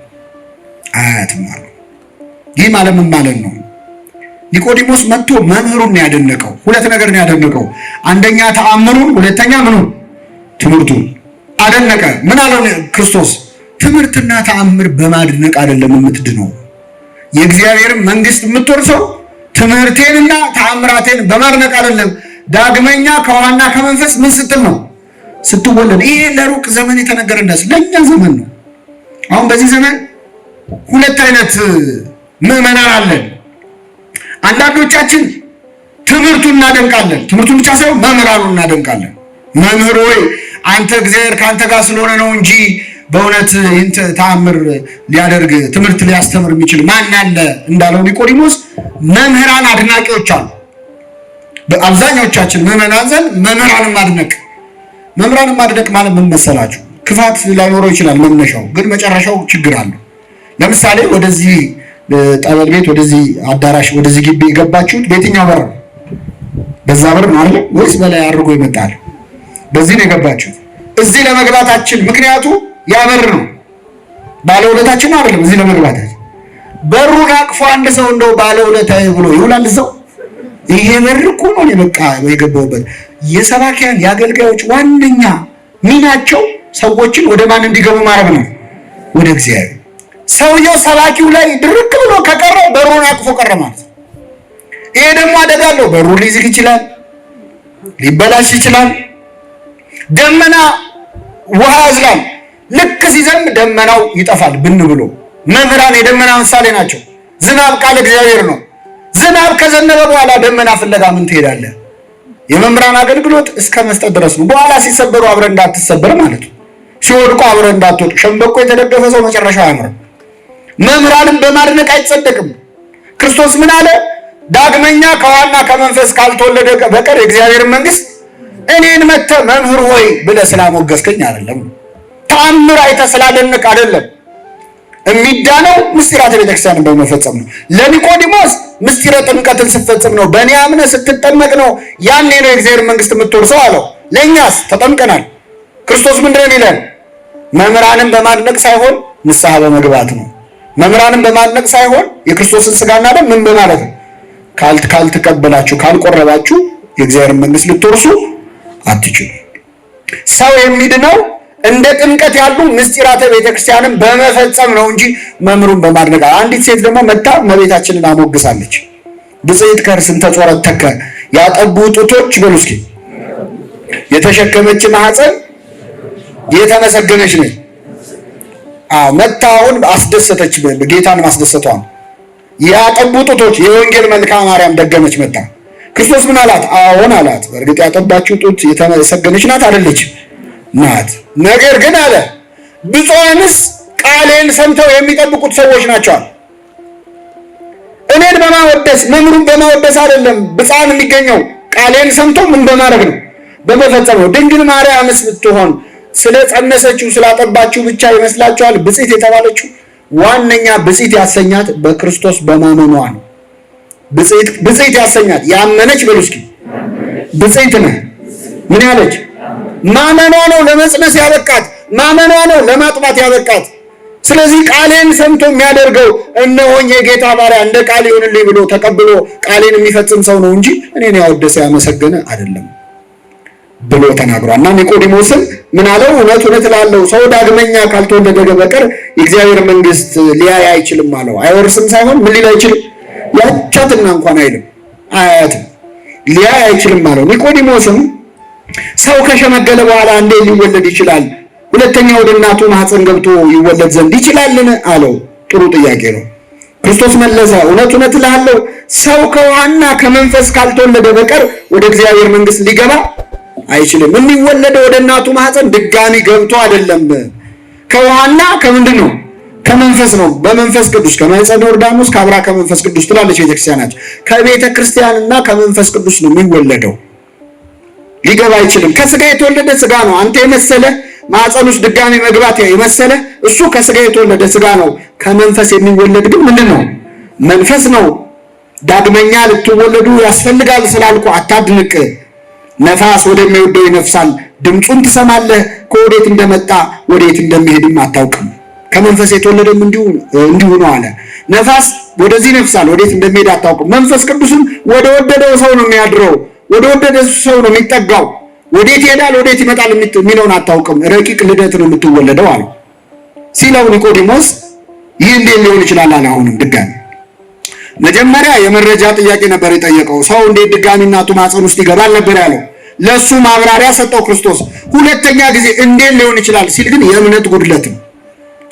ይህ ማለት ምን ማለት ነው? ኒቆዲሞስ መጥቶ መምህሩን ያደነቀው 2 ነገር ነው ያደነቀው። አንደኛ ተአምሩን፣ ሁለተኛ ምኑን? ትምህርቱን አደነቀ። ምን አለው ክርስቶስ? ትምህርትና ተአምር በማድነቅ አይደለም የምትድነው። የእግዚአብሔርን መንግሥት የምትወርሰው ትምህርቴንና ተአምራቴን በማድነቅ አይደለም። ዳግመኛ ከውሃና ከመንፈስ ምን ስትል ነው? ስትወለድ። ይሄ ለሩቅ ዘመን የተነገረ እንደስ ለኛ ዘመን ነው። አሁን በዚህ ዘመን 2 አይነት ምዕመናን አለን። አንዳንዶቻችን ትምህርቱን እናደንቃለን። ትምህርቱን ብቻ ሳይሆን መምህራኑን እናደንቃለን። መምህር ሆይ አንተ እግዚአብሔር ካንተ ጋር ስለሆነ ነው እንጂ በእውነት እንተ ተአምር ሊያደርግ ትምህርት ሊያስተምር የሚችል ማን አለ እንዳለው ኒቆዲሞስ መምህራን አድናቂዎች አሉ። በአብዛኞቻችን ምዕመናን ዘንድ መምህራንን ማድነቅ ማለት ምን መሰላችሁ? ክፋት ላይኖረው ይችላል መነሻው፣ ግን መጨረሻው ችግር አለው። ለምሳሌ ወደዚህ ጠበል ቤት፣ ወደዚህ አዳራሽ፣ ወደዚህ ግቢ የገባችሁት በየትኛው በር? በዛ በር ነው አይደል? ወይስ በላይ አድርጎ ይመጣል? በዚህ ነው የገባችሁት። እዚህ ለመግባታችን ምክንያቱ ያ በር ነው። ባለውለታችን ነው አይደለም? እዚህ ለመግባታችን በሩን አቅፎ አንድ ሰው እንደው ባለውለታዬ ብሎ ይውላል እዛው። ይሄ በር እኮ ነው በቃ የገባውበት። የሰባኪያን የአገልጋዮች ዋነኛ ሚናቸው ሰዎችን ወደ ማን እንዲገቡ ማድረግ ነው? ወደ እግዚአብሔር። ሰውየው ሰባኪው ላይ ድርቅ ብሎ ከቀረ በሩን አቅፎ ቀረ ማለት ነው። ይሄ ደግሞ አደጋ አለው። በሩ ሊዝግ ይችላል፣ ሊበላሽ ይችላል። ደመና ውሃ ያዝላል። ልክ ሲዘንብ ደመናው ይጠፋል ብን ብሎ። መምህራን የደመና ምሳሌ ናቸው። ዝናብ ቃል እግዚአብሔር ነው። ዝናብ ከዘነበ በኋላ ደመና ፍለጋ ምን ትሄዳለህ? የመምህራን አገልግሎት እስከ መስጠት ድረስ ነው። በኋላ ሲሰበሩ አብረን እንዳትሰበር ማለት ነው። ሲወድቁ አብረን እንዳትወድቅ። ሸምበቆ የተደገፈ ሰው መጨረሻው አያምርም። መምህራንን በማድነቅ አይጸደቅም። ክርስቶስ ምን አለ? ዳግመኛ ከውሃና ከመንፈስ ካልተወለደ በቀር የእግዚአብሔር መንግስት እኔን መጥተህ መምህር ሆይ ብለህ ስላሞገስከኝ አይደለም፣ ተአምር አይተህ ስላደነቅ አይደለም። የሚዳነው ምስጢራተ ቤተክርስቲያንን በመፈጸም ነው። ለኒቆዲሞስ ምስጢረ ጥምቀትን ስትፈጽም ነው። በእኔ አምነህ ስትጠመቅ ነው። ያኔ ነው የእግዚአብሔር መንግስት የምትወርሰው አለው። ለእኛስ ተጠምቀናል። ክርስቶስ ምንድን ነው ይለን? መምህራንን በማድነቅ ሳይሆን ንስሐ በመግባት ነው። መምህራንን በማድነቅ ሳይሆን የክርስቶስን ስጋና ደም ምን በማለት ነው? ካልተቀበላችሁ ካልቆረባችሁ የእግዚአብሔር መንግስት ልትወርሱ አትችሉ። ሰው የሚድነው እንደ ጥምቀት ያሉ ምስጢራተ ቤተክርስቲያንን በመፈጸም ነው እንጂ መምህሩን በማድነቅ። አንዲት ሴት ደግሞ መታ እመቤታችንን አሞግሳለች። ብፅዕት ከርስን ተጾረተከ ያጠቡ ጡቶች በሉ እስኪ የተሸከመች ማህፀን የተመሰገነች ነች። መታውን አስደሰተች። ጌታን ማስደሰቷ ነው። ያጠቡ ጡቶች የወንጌል መልክአ ማርያም ደገመች። መጣ ክርስቶስ ምን አላት? አዎን አላት። በእርግጥ ያጠባችው ጡት የተመሰገነች ናት አይደለች? ናት። ነገር ግን አለ ብፁዓንስ ቃሌን ሰምተው የሚጠብቁት ሰዎች ናቸው። እኔን በማወደስ መምህሩን በማወደስ አይደለም ብፁዓን የሚገኘው፣ ቃሌን ሰምቶ ምን በማድረግ ነው? በመፈጸም ነው። ድንግል ማርያምስ ብትሆን ስለጸነሰችው ስላጠባችው ብቻ ይመስላችኋል ብፅዕት የተባለችው? ዋነኛ ብፅዕት ያሰኛት በክርስቶስ በማመኗ ነው። ብፅዕት ያሰኛት ያመነች በሉ እስኪ ብፅዕት ነህ። ምን ያለች? ማመኗ ነው ለመጽነስ ያበቃት፣ ማመኗ ነው ለማጥባት ያበቃት። ስለዚህ ቃሌን ሰምቶ የሚያደርገው እነሆኝ የጌታ ባሪያ እንደ ቃል ይሁንልኝ ብሎ ተቀብሎ ቃሌን የሚፈጽም ሰው ነው እንጂ እኔን ያወደሰ ያመሰገነ አይደለም ብሎ ተናግሯል። እና ኒቆዲሞስም ምን አለው? እውነት እውነት እላለሁ ሰው ዳግመኛ ካልተወለደ በቀር የእግዚአብሔር መንግስት ሊያይ አይችልም አለው። አይወርስም ሳይሆን ምን ሊል አይችልም? ያቻትና እንኳን አይልም አያትም ሊያይ አይችልም አለው። ኒቆዲሞስም ሰው ከሸመገለ በኋላ እንዴት ሊወለድ ይችላል? ሁለተኛ ወደ እናቱ ማህፀን ገብቶ ይወለድ ዘንድ ይችላልን? አለው። ጥሩ ጥያቄ ነው። ክርስቶስ መለሰ፣ እውነት እውነት እልሃለሁ ሰው ከውሃና ከመንፈስ ካልተወለደ በቀር ወደ እግዚአብሔር መንግስት ሊገባ አይችልም። የሚወለደው ወደ እናቱ ማህፀን ድጋሚ ገብቶ አይደለም። ከውሃና ከምንድን ነው? ከመንፈስ ነው። በመንፈስ ቅዱስ ከማኅፀነ ዮርዳኖስ ከአብራ ከመንፈስ ቅዱስ ትላለች ቤተክርስቲያናችን። ከቤተ ክርስቲያንና ከመንፈስ ቅዱስ ነው የሚወለደው። ሊገባ አይችልም። ከስጋ የተወለደ ስጋ ነው። አንተ የመሰለ ማህፀን ውስጥ ድጋሚ መግባት የመሰለ እሱ ከስጋ የተወለደ ስጋ ነው። ከመንፈስ የሚወለድ ግን ምንድን ነው? መንፈስ ነው። ዳግመኛ ልትወለዱ ያስፈልጋል ስላልኩ አታድንቅ። ነፋስ ወደሚወደው ይነፍሳል፣ ድምፁን ትሰማለህ፣ ከወዴት እንደመጣ ወዴት እንደሚሄድም አታውቅም። ከመንፈስ የተወለደም እንዲሁ ነው አለ። ነፋስ ወደዚህ ይነፍሳል፣ ወዴት እንደሚሄድ አታውቅም። መንፈስ ቅዱስም ወደ ወደደው ሰው ነው የሚያድረው፣ ወደ ወደደው ሰው ነው የሚጠጋው። ወዴት ይሄዳል ወዴት ይመጣል የሚለውን አታውቅም። ረቂቅ ልደት ነው የምትወለደው አለው ሲለው ኒቆዲሞስ ይህ እንዴት ሊሆን ይችላል አለ። አሁንም ድጋሚ መጀመሪያ የመረጃ ጥያቄ ነበር የጠየቀው። ሰው እንዴት ድጋሚ እናቱ ማህፀን ውስጥ ይገባል ነበር ያለው። ለሱ ማብራሪያ ሰጠው ክርስቶስ። ሁለተኛ ጊዜ እንዴት ሊሆን ይችላል ሲል ግን የእምነት ጉድለት ነው፣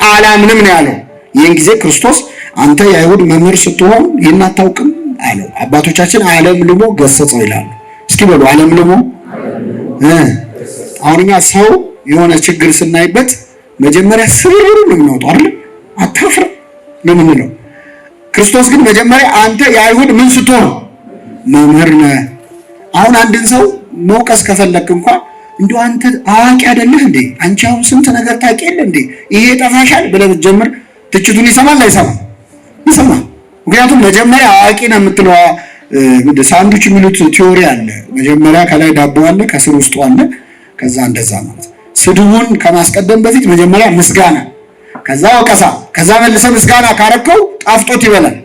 አላምንም ነው ያለው። ይህን ጊዜ ክርስቶስ አንተ የአይሁድ መምህር ስትሆን ይህን አታውቅም አለው። አባቶቻችን ዓለም ልሞ ገሰጸው ይላሉ። እስኪ በሉ ዓለም ልሞ። አሁን እኛ ሰው የሆነ ችግር ስናይበት መጀመሪያ ስብርብር ነው የምናወጣው አይደል? አታፍር ነው የምንለው። ክርስቶስ ግን መጀመሪያ አንተ የአይሁድ ምን ስትሆን መምህር ነህ። አሁን አንድን ሰው መውቀስ ከፈለክ እንኳን እንዲሁ አንተ አዋቂ አይደለህ እንዴ? አንቺ አሁን ስንት ነገር ታውቂ የለ እንዴ? ይሄ ጠፋሻል ብለህ ብትጀምር ትችቱን ይሰማል አይሰማም? ይሰማል። ምክንያቱም መጀመሪያ አዋቂ ነው የምትለው ሳንዱች የሚሉት ቲዮሪ አለ። መጀመሪያ ከላይ ዳቦ አለ፣ ከስር ውስጡ አለ፣ ከዛ እንደዛ ማለት ስድቡን ከማስቀደም በፊት መጀመሪያ ምስጋና፣ ከዛ ወቀሳ፣ ከዛ መልሰ ምስጋና ካረከው ጣፍጦት ይበላል።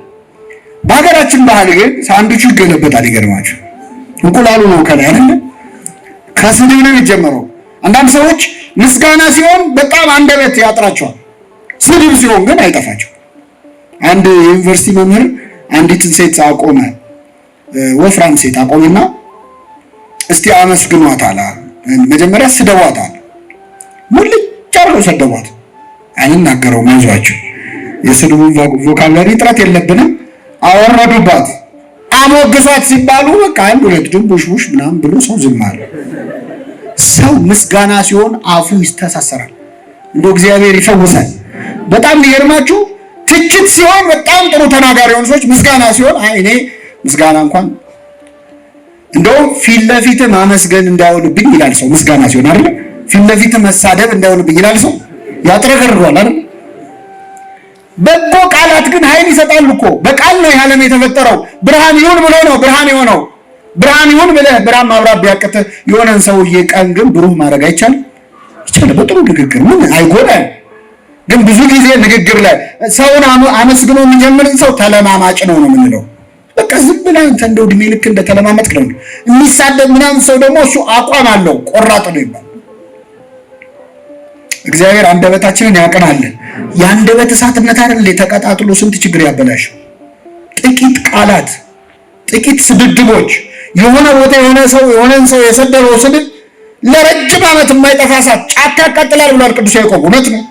በሀገራችን ባህል ግን ሳንዱቹ ይገለበጣል። ይገርማችሁ እንቁላሉ ነው ከላይ አይደለ? ከስድብ ነው የሚጀምረው። አንዳንድ ሰዎች ምስጋና ሲሆን በጣም አንደበት ያጥራቸዋል፣ ስድብ ሲሆን ግን አይጠፋቸው። አንድ ዩኒቨርሲቲ መምህር አንዲትን ሴት አቆመ፣ ወፍራም ሴት አቆመና እስቲ አመስግኗት አለ። መጀመሪያ ስደቧት አለ። ሙልጭ አድርገው ሰደቧት። አንናገረውም፣ አይዟችሁ የስድቡን ቮካብላሪ ጥረት የለብንም። አወረዱባት። አሞግሷት ሲባሉ በቃ አንድ ሁለት ድንቡሽቡሽ ምናምን ብሎ ሰው ዝም አለ። ሰው ምስጋና ሲሆን አፉ ይስተሳሰራል። እንደው እግዚአብሔር ይፈውሳል። በጣም የሚገርማችሁ ትችት ሲሆን በጣም ጥሩ ተናጋሪ የሆኑ ሰዎች፣ ምስጋና ሲሆን እኔ ምስጋና እንኳን እንደው ፊት ለፊት ማመስገን እንዳይሆንብኝ ይላል ሰው። ምስጋና ሲሆን አይደል ፊት ለፊት መሳደብ እንዳይሆንብኝ ይላል ሰው። ያጥረገርሯል አይደል። በጎ ቃላት ግን ኃይል ይሰጣሉ እኮ። በቃል ነው የዓለም የተፈጠረው። ብርሃን ይሁን ብሎ ነው ብርሃን የሆነው። ብርሃን ይሁን ብለህ ብርሃን ማብራት ቢያቅትህ የሆነን ሰውዬ ቀን ግን ብሩህ ማድረግ አይቻልም? ይቻላል። በጥሩ ንግግር ምን አይጎዳም። ግን ብዙ ጊዜ ንግግር ላይ ሰውን አመስግኖ የሚጀምርን ሰው ተለማማጭ ነው የምንለው። በቃ ዝም ብለህ አንተ እንደው እድሜ ልክ እንደተለማመጥክ ነው። የሚሳደብ ምናምን ሰው ደግሞ እሱ አቋም አለው፣ ቆራጥ ነው ይባል። እግዚአብሔር አንደበታችንን ያቀናልን። የአንደበት እሳትነት አይደል ተቀጣጥሎ ስንት ችግር ያበላሽው። ጥቂት ቃላት፣ ጥቂት ስድድቦች፣ የሆነ ቦታ የሆነን ሰው የሰደበው ስድብ ለረጅም ዓመት የማይጠፋ እሳት ጫካ ያቃጥላል ብሏል ቅዱስ ያዕቆብ። እውነት ነው።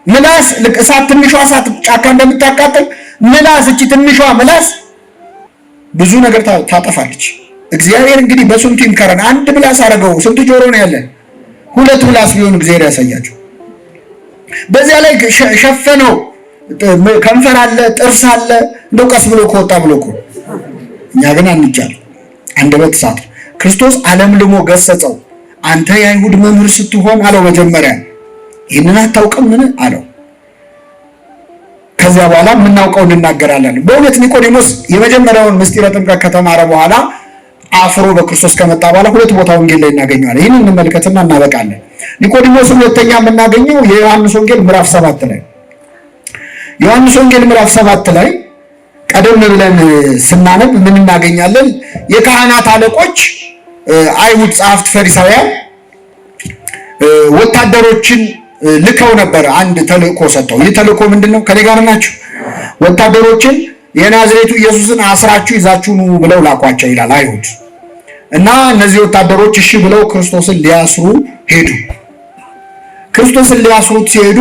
ምላስ እሳት፣ ትንሿ እሳት ጫካ እንደምታቃጥል ምላስ፣ እቺ ትንሿ ምላስ ብዙ ነገር ታጠፋለች። እግዚአብሔር እንግዲህ በስንቱ ይምከረን። አንድ ምላስ አደረገው። ስንት ጆሮ ነው ያለን? ሁለት ምላስ ቢሆን እግዚአብሔር ያሳያቸው። በዚያ ላይ ሸፈነው። ከንፈር አለ፣ ጥርስ አለ። እንደው ቀስ ብሎ ከወጣ ብሎ እኮ እኛ ግን አንቻል። አንደበት እሳት። ክርስቶስ አለምልሞ ገሰጸው። አንተ የአይሁድ መምህር ስትሆን አለው መጀመሪያ ይህንን አታውቅም ምን አለው። ከዚያ በኋላ የምናውቀው እንናገራለን። በእውነት ኒቆዲሞስ የመጀመሪያውን ምስጢረ ጥምቀት ከተማረ በኋላ አፍሮ በክርስቶስ ከመጣ በኋላ ሁለት ቦታ ወንጌል ላይ እናገኘዋለን። ይህንን እንመልከትና እናበቃለን። ኒቆዲሞስ ሁለተኛ የምናገኘው የዮሐንስ ወንጌል ምዕራፍ 7 ላይ ዮሐንስ ወንጌል ምዕራፍ 7 ላይ ቀደም ብለን ስናነብ ምን እናገኛለን? የካህናት አለቆች አይሁድ ጸሐፍት ፈሪሳውያን ወታደሮችን ልከው ነበር። አንድ ተልእኮ ሰጠው። ይህ ተልእኮ ምንድነው? ከኔ ጋር ናችሁ? ወታደሮችን የናዝሬቱ ኢየሱስን አስራችሁ ይዛችሁ ኑ ብለው ላኳቸው ይላል አይሁድ። እና እነዚህ ወታደሮች እሺ ብለው ክርስቶስን ሊያስሩ ሄዱ። ክርስቶስን ሊያስሩት ሲሄዱ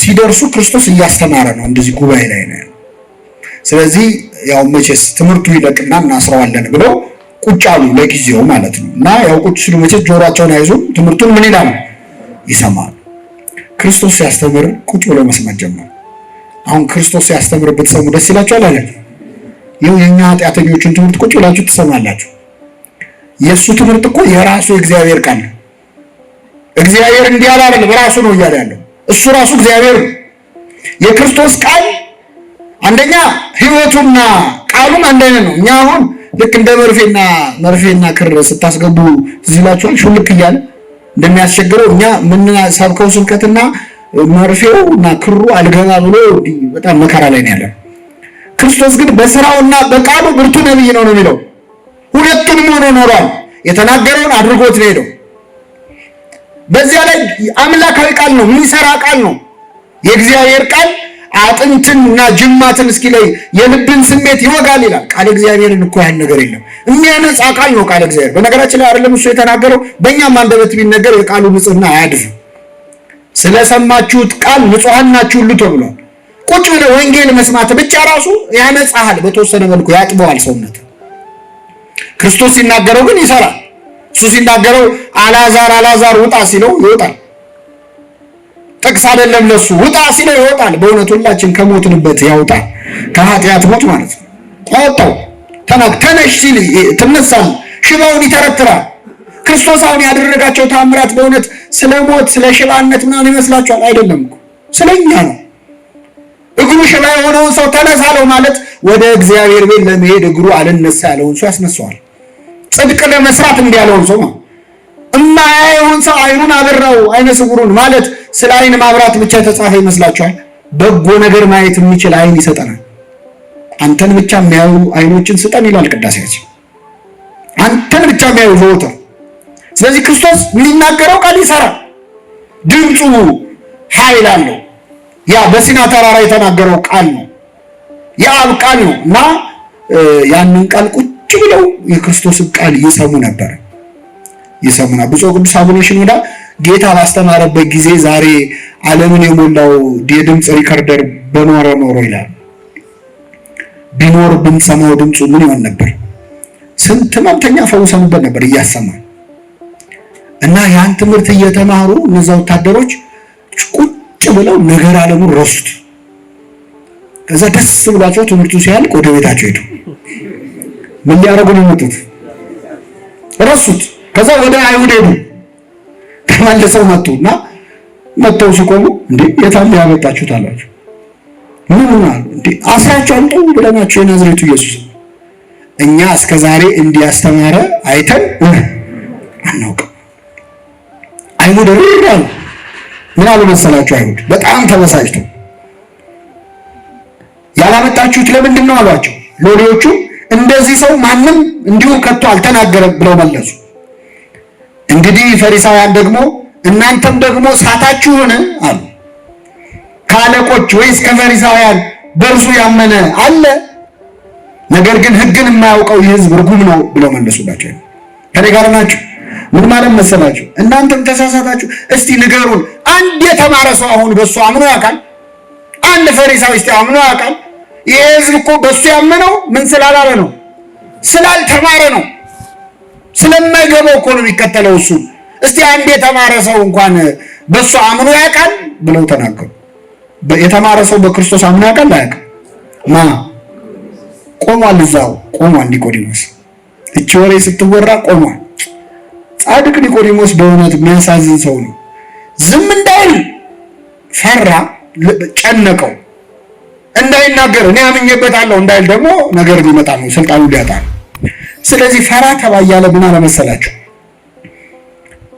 ሲደርሱ ክርስቶስ እያስተማረ ነው። እንደዚህ ጉባኤ ላይ ነው። ስለዚህ ያው መቼስ ትምህርቱ ይለቅና እናስረዋለን ብለው ቁጭ አሉ፣ ለጊዜው ማለት ነው። እና ያው ቁጭ ሲሉ መቼስ ጆሮአቸውን አይዙም፣ ትምህርቱን ምን ይላሉ? ይሰማሉ። ክርስቶስ ሲያስተምር ቁጭ ብለው መስማት ጀመሩ። አሁን ክርስቶስ ሲያስተምር ብትሰሙ ደስ ይላችኋል አይደል? ይኸው የኛ ኃጢአተኞችን ትምህርት ቁጭ ብላችሁ ትሰማላችሁ። የእሱ ትምህርት እኮ የራሱ የእግዚአብሔር ቃል ነው። እግዚአብሔር እንዲህ ያለ አይደል፣ በራሱ ነው እያለ ያለው። እሱ ራሱ እግዚአብሔር ነው። የክርስቶስ ቃል አንደኛ ሕይወቱና ቃሉም አንድ አይነት ነው። እኛ አሁን ልክ እንደ መርፌና ክር ስታስገቡ እዚህ ላችኋል ሹልክ እያለ እንደሚያስቸግረው እኛ የምንሰብከው ስብከትና መርፌውና ክሩ አልገባ ብሎ በጣም መከራ ላይ ነው ያለው። ክርስቶስ ግን በስራውና በቃሉ ብርቱ ነብይ ነው የሚለው። ሁለቱንም ሆኖ ኖሯል። የተናገረውን አድርጎት ነው ሄደው። በዚያ ላይ አምላካዊ ቃል ነው፣ የሚሰራ ቃል ነው። የእግዚአብሔር ቃል አጥንትንና ጅማትን እስኪለይ የልብን ስሜት ይወጋል ይላል። ቃል እግዚአብሔርን እኮ ያን ነገር የለም። የሚያነጻ ቃል ነው ቃል እግዚአብሔር። በነገራችን ላይ አይደለም እሱ የተናገረው፣ በእኛም አንደበት ቢነገር የቃሉ ንጽሕና አያድፍም። ስለሰማችሁት ቃል ንጹሐን ናችሁ ሁሉ ተብሏል። ቁጭ ብለህ ወንጌል መስማት ብቻ ራሱ ያነጻሃል፣ በተወሰነ መልኩ ያጥበዋል ሰውነት። ክርስቶስ ሲናገረው ግን ይሰራል። እሱ ሲናገረው አልዓዛር ውጣ ሲለው ይወጣል። ጥቅስ አይደለም ለሱ ውጣ ሲለው ይወጣል። በእውነት ሁላችን ከሞትንበት ያውጣል፣ ከኃጢአት ሞት ማለት ነው። አወጣው። ተነሽ ሲል ትነሳል፣ ሽባውን ይተረትራል። ክርስቶስ አሁን ያደረጋቸው ታምራት በእውነት ስለ ሞት ስለ ሽባነት ምናምን ይመስላችኋል? አይደለም እኮ ስለኛ ነው። እግሩ ሽባ የሆነውን ሰው ተነሳለው ማለት ወደ እግዚአብሔር ቤት ለመሄድ እግሩ አልነሳ ያለውን ሰው ያስነሳዋል። ጽድቅ ለመስራት እንዲህ ያለውን ሰው ነው። እማያየውን ሰው አይኑን አበራው፣ አይነ ስውሩን ማለት ስለ አይን ማብራት ብቻ የተጻፈ ይመስላችኋል? በጎ ነገር ማየት የሚችል አይን ይሰጠናል። አንተን ብቻ የሚያዩ አይኖችን ስጠን ይላል ቅዳሴያችን። አንተን ብቻ የሚያዩ ዘወትር። ስለዚህ ክርስቶስ የሚናገረው ቃል ይሰራል። ድምፁ ኃይል አለው። ያ በሲና ተራራ የተናገረው ቃል ነው፣ የአብ ቃል ነው። እና ያንን ቃል ቁጭ ብለው የክርስቶስን ቃል ይሰሙ ነበር። ይሰሙና ብፁዕ ቅዱስ አቡነ ሽኖዳ ጌታ ባስተማረበት ጊዜ ዛሬ ዓለምን የሞላው የድምፅ ሪከርደር በኖረ ኖሮ ይላል። ቢኖር ብንሰማው ድምፁ ምን ይሆን ነበር? ስንት ሕመምተኛ ፈውሰንበት ነበር እያሰማን። እና ያን ትምህርት እየተማሩ እነዛ ወታደሮች ቁጭ ብለው ነገር ዓለሙን ረሱት። ከዛ ደስ ብሏቸው ትምህርቱ ሲያልቅ ወደ ቤታቸው ሄዱ። ምን ሊያደርጉ ነው የመጡት? ረሱት። ከዛ ወደ አይሁድ ሄዱ። ተመልሰው መጡና መጥተው ሲቆሙ እንዴ የታለ ያመጣችሁት አላቸው። ምን ሆናል? እንዴ አስራቸው አምጡ ብለናቸው የናዝሬቱ ኢየሱስ እኛ እስከዛሬ እንዲያስተማረ አይተን አናውቅም። አይሁድ ሪራል ምን አሉ መሰላችሁ? አይሁድ በጣም ተበሳጭተው ያላመጣችሁት ለምንድን ነው አሏቸው። ሎሌዎቹ እንደዚህ ሰው ማንም እንዲሁ ከቶ አልተናገረም ብለው መለሱ። እንግዲህ ፈሪሳውያን ደግሞ እናንተም ደግሞ ሳታችሁን አሉ። ከአለቆች ወይስ ከፈሪሳውያን በእርሱ ያመነ አለ? ነገር ግን ሕግን የማያውቀው ይህ ሕዝብ ርጉም ነው ብለው መለሱላቸው። ከኔ ጋር ናችሁ? ምን ማለት መሰላችሁ? እናንተም ተሳሳታችሁ። እስቲ ንገሩን፣ አንድ የተማረ ሰው አሁን በእሱ አምኖ ያውቃል? አንድ ፈሪሳዊ እስቲ አምኖ ያውቃል? ይህ ሕዝብ እኮ በእሱ ያመነው ምን ስላላለ ነው? ስላልተማረ ነው። ስለማይገባው እኮ ነው የሚከተለው እሱ። እስቲ አንድ የተማረ ሰው እንኳን በእሱ አምኖ ያውቃል ብለው ተናገሩ። የተማረ ሰው በክርስቶስ አምኖ ያውቃል አያውቅም? ማ ቆሟል? እዛው ቆሟል ኒቆዲሞስ። እቺ ወሬ ስትወራ ቆሟል። ጻድቅ ኒቆዲሞስ በእውነት የሚያሳዝን ሰው ነው። ዝም እንዳይል ፈራ፣ ጨነቀው። እንዳይናገር እኔ አምኜበታለሁ እንዳይል ደግሞ ነገር ሊመጣ ነው፣ ስልጣኑ ሊያጣ ነው። ስለዚህ ፈራ ተባ እያለ ምን አለመሰላችሁ?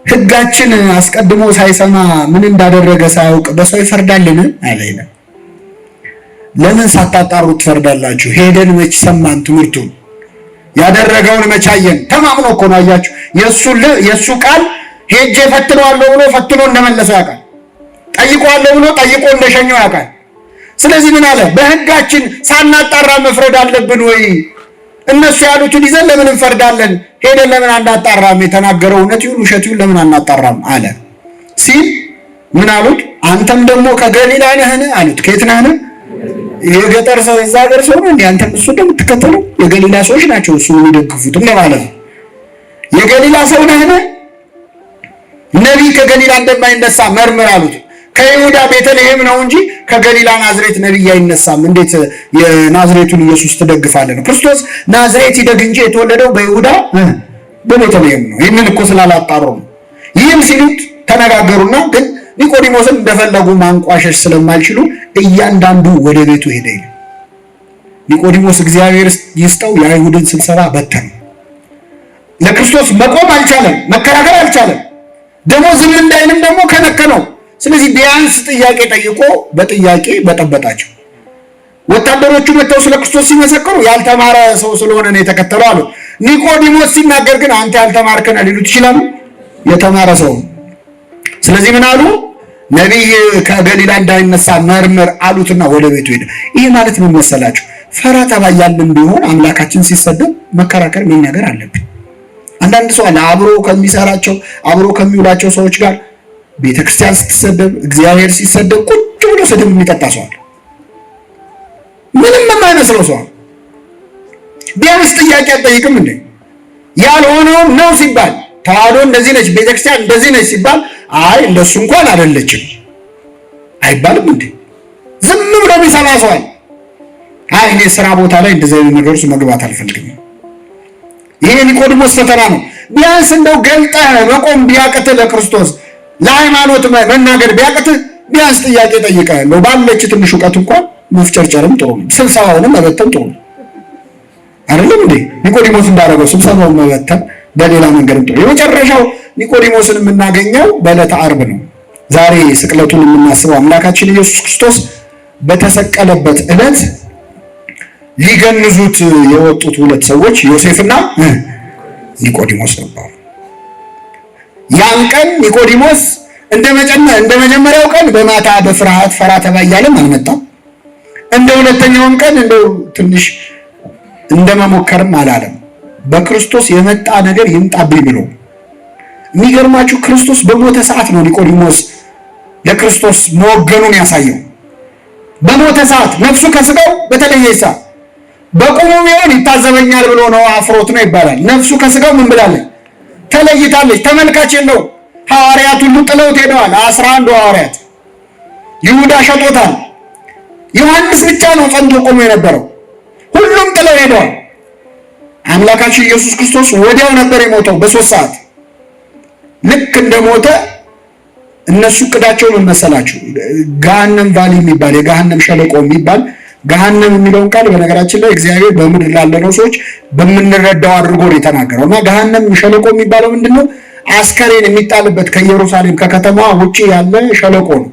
ሕጋችን አስቀድሞ ሳይሰማ ምን እንዳደረገ ሳያውቅ በሰው ይፈርዳልን አለ። ለምን ሳታጣሩ ትፈርዳላችሁ? ሄደን መች ሰማን ትምህርቱን? ያደረገውን መቻየን ተማምኖ እኮ ነው። አያችሁ፣ የእሱ ቃል ሄጄ ፈትነዋለሁ ብሎ ፈትኖ እንደመለሰው ያውቃል። ጠይቀዋለሁ ብሎ ጠይቆ እንደሸኘው ያውቃል። ስለዚህ ምን አለ? በሕጋችን ሳናጣራ መፍረድ አለብን ወይ? እነሱ ያሉትን ይዘን ለምን እንፈርዳለን? ሄደን ለምን አናጣራም? የተናገረው እውነት ይሁን ውሸት ይሁን ለምን አናጣራም አለ ሲል ምን አሉት? አንተም ደግሞ ከገሊላ ነህን አሉት። ከየት ነህን? የገጠር ሰው የዛ ሀገር ሰው ነው እንዴ? አንተም እሱ እንደምትከተለው የገሊላ ሰዎች ናቸው እሱ የሚደግፉት ማለት ነው። የገሊላ ሰው ነህን? ነቢይ ከገሊላ እንደማይነሳ መርምር አሉት። ከይሁዳ ቤተልሔም ነው እንጂ ከገሊላ ናዝሬት ነቢይ አይነሳም። እንዴት የናዝሬቱን ኢየሱስ ትደግፋለህ ነው? ክርስቶስ ናዝሬት ይደግ እንጂ የተወለደው በይሁዳ በቤተልሔም ነው። ይህንን እኮ ስላላጣሩ ነው። ይህም ሲሉት ተነጋገሩና ግን ኒቆዲሞስን እንደፈለጉ ማንቋሸሽ ስለማይችሉ እያንዳንዱ ወደ ቤቱ ሄደ። ኒቆዲሞስ እግዚአብሔር ይስጠው የአይሁድን ስብሰባ በተነ። ለክርስቶስ መቆም አልቻለም፣ መከራከር አልቻለም። ደግሞ ዝም እንዳይልም ደግሞ ከነከነው። ስለዚህ ቢያንስ ጥያቄ ጠይቆ በጥያቄ በጠበጣቸው። ወታደሮቹ መጥተው ስለ ክርስቶስ ሲመሰክሩ ያልተማረ ሰው ስለሆነ ነው የተከተለው አሉ። ኒቆዲሞስ ሲናገር ግን አንተ ያልተማርክ ነህ ሊሉት ይችላሉ? የተማረ ሰው። ስለዚህ ምን አሉ? ነቢይ ከገሊላ እንዳይነሳ መርምር አሉትና ወደ ቤቱ ሄደ። ይሄ ማለት ምን መሰላችሁ? ፈራ ተባ ያለን ቢሆን አምላካችን ሲሰደብ መከራከር መናገር አለብን። አንዳንድ ሰው አለ አብሮ ከሚሰራቸው አብሮ ከሚውላቸው ሰዎች ጋር ቤተክርስቲያን ስትሰደብ እግዚአብሔር ሲሰደብ ቁጭ ብሎ ስድብ የሚጠጣ ሰው አለ። ምንም የማይመስለው ሰው ቢያንስ ጥያቄ አትጠይቅም እንዴ? ያልሆነውን ነው ሲባል ተዋህዶ እንደዚህ ነች፣ ቤተክርስቲያን እንደዚህ ነች ሲባል አይ እንደሱ እንኳን አይደለችም አይባልም እንዴ? ዝም ብሎ የሚሰማ ሰው አለ። አይ እኔ ስራ ቦታ ላይ እንደዚህ አይነት ነገር ውስጥ መግባት አልፈልግም። ይሄ ኒቆዲሞስ ፈተና ነው። ቢያንስ እንደው ገልጠህ መቆም ቢያቅትህ ለክርስቶስ ለሃይማኖት መናገር ቢያቅትህ ቢያንስ ጥያቄ ጠይቀህ ነው። ባለች ትንሽ እውቀት እንኳን መፍጨርጨርም ጥሩ ነው። ስብሰባውንም መበተን ጥሩ ነው አይደለም እንዴ? ኒቆዲሞስ እንዳደረገው ስብሰባውን መበተን በሌላ መንገድም ጥሩ። የመጨረሻው ኒቆዲሞስን የምናገኘው በዕለተ ዓርብ ነው። ዛሬ ስቅለቱን የምናስበው አምላካችን ኢየሱስ ክርስቶስ በተሰቀለበት ዕለት ሊገንዙት የወጡት ሁለት ሰዎች ዮሴፍና ኒቆዲሞስ ነበሩ። ያን ቀን ኒቆዲሞስ እንደ መጀመሪያው ቀን በማታ በፍርሃት ፈራ ተባ እያለም አልመጣም። እንደ ሁለተኛውም ቀን እንደው ትንሽ እንደመሞከርም አላለም። በክርስቶስ የመጣ ነገር ይምጣብኝ ብሎ። የሚገርማችሁ ክርስቶስ በሞተ ሰዓት ነው ኒቆዲሞስ ለክርስቶስ መወገኑን ያሳየው። በሞተ ሰዓት ነፍሱ ከስጋው በተለየ ሰዓት በቁሙ ቢሆን ይታዘበኛል ብሎ ነው አፍሮት ነው ይባላል። ነፍሱ ከስጋው ምን ብላለች? ተለይታለች። ተመልካች የለው። ሐዋርያት ሁሉ ጥለውት ሄደዋል። 11 ሐዋርያት ይሁዳ ሸጦታል። ዮሐንስ ብቻ ነው ጸንቶ ቆሞ የነበረው። ሁሉም ጥለው ሄደዋል። አምላካችን ኢየሱስ ክርስቶስ ወዲያው ነበር የሞተው በ3 ሰዓት። ልክ እንደሞተ እነሱ ቅዳቸው ምን መሰላችሁ? ገሃነም ቫሊ የሚባል የገሃነም ሸለቆ የሚባል ገሃነም የሚለውን ቃል በነገራችን ላይ እግዚአብሔር በምድር ላለነው ሰዎች በምንረዳው አድርጎ ነው የተናገረው። እና ገሃነም ሸለቆ የሚባለው ምንድነው? አስከሬን የሚጣልበት ከኢየሩሳሌም ከከተማዋ ውጪ ያለ ሸለቆ ነው።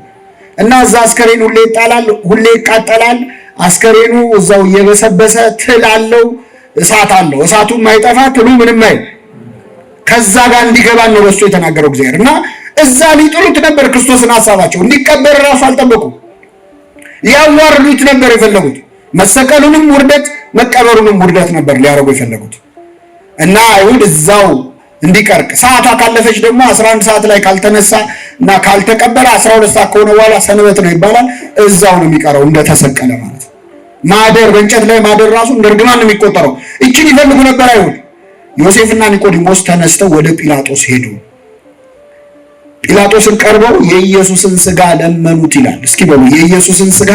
እና እዛ አስከሬን ሁሌ ይጣላል፣ ሁሌ ይቃጠላል። አስከሬኑ እዛው እየበሰበሰ ትል አለው፣ እሳት አለው። እሳቱ ማይጠፋ ትሉ ምንም አይል። ከዛ ጋር እንዲገባ ነው በሱ የተናገረው እግዚአብሔር። እና እዛ ሊጥሉት ነበር ክርስቶስን። ሐሳባቸው እንዲቀበር ራሱ አልጠበቁም። ሊያዋርዱት ነበር የፈለጉት። መሰቀሉንም ውርደት መቀበሩንም ውርደት ነበር ሊያደርጉ የፈለጉት። እና አይሁድ እዛው እንዲቀርቅ ሰዓቷ ካለፈች ደግሞ 11 ሰዓት ላይ ካልተነሳ እና ካልተቀበለ 12 ሰዓት ከሆነ በኋላ ሰንበት ነው ይባላል። እዛው ነው የሚቀረው እንደተሰቀለ ማለት ነው። ማደር በእንጨት ላይ ማደር ራሱ እንደ እርግማን ነው የሚቆጠረው። እቺን ይፈልጉ ነበር አይሁድ። ዮሴፍና ኒቆዲሞስ ተነስተው ወደ ጲላጦስ ሄዱ። ጲላጦስን ቀርበው የኢየሱስን ሥጋ ለመኑት ይላል። እስኪ በሉ የኢየሱስን ሥጋ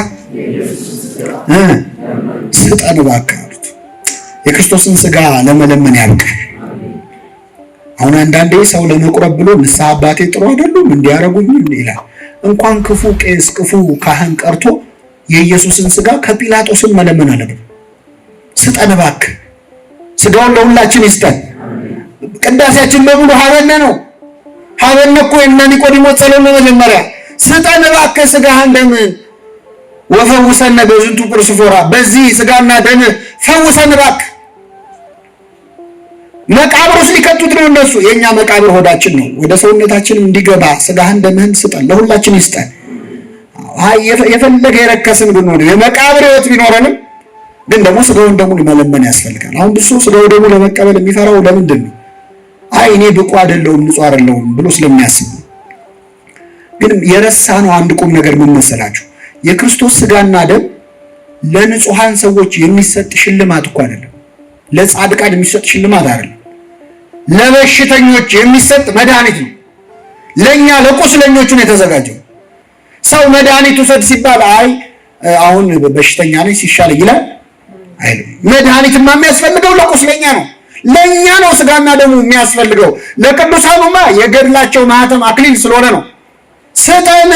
ስጠን እባክህ አሉት። የክርስቶስን ሥጋ ለመለመን ያብቃል። አሁን አንዳንዴ ሰው ለመቁረብ ብሎ ንስሐ አባቴ ጥሩ አይደሉም እንዲያረጉኝ ይላል። እንኳን ክፉ ቄስ ክፉ ካህን ቀርቶ የኢየሱስን ሥጋ ከጲላጦስን መለመን አለበት። ስጠን እባክህ፣ ሥጋውን ለሁላችን ይስጠን። ቅዳሴያችን በሙሉ ሀበነ ነው። ሀበነ እኮ የእነ ኒቆዲሞስ ጸሎት ነው። መጀመሪያ ስጠን እባክህ ሥጋህን ደም ወፈውሰነ በዝንቱ ጵርስፎራ፣ በዚህ ሥጋና ደም ፈውሰን እባክህ። መቃብር ውስጥ ሊከቱት ነው እነሱ። የኛ መቃብር ሆዳችን ነው። ወደ ሰውነታችን እንዲገባ ሥጋህን ደምህን ስጠን፣ ለሁላችን ይስጠን። የፈለገ የረከስን ብንሆን የመቃብር ሕይወት ቢኖረንም ግን ደግሞ ሥጋውን ደሙን መለመን ያስፈልጋል። አሁን ብዙ ሥጋው ደሙ ለመቀበል የሚፈራው ለምንድን ነው? አይ እኔ ብቁ አይደለሁም ንጹህ አይደለሁም ብሎ ስለሚያስብ። ግን የረሳነው አንድ ቁም ነገር ምን መሰላችሁ? የክርስቶስ ሥጋና ደም ለንጹሃን ሰዎች የሚሰጥ ሽልማት እኮ አይደለም። ለጻድቃን የሚሰጥ ሽልማት አይደለም። ለበሽተኞች የሚሰጥ መድኃኒት ነው። ለኛ ለቁስለኞቹ ነው የተዘጋጀው። ሰው መድኃኒቱ ሰጥ ሲባል አይ አሁን በሽተኛ ነኝ ሲሻል ይላል አይልም። መድኃኒትማ የሚያስፈልገው ለቁስለኛ ነው። ለኛ ነው ሥጋና ደሙ የሚያስፈልገው። ለቅዱሳኑማ የገድላቸው ማህተም አክሊል ስለሆነ ነው። ስጠን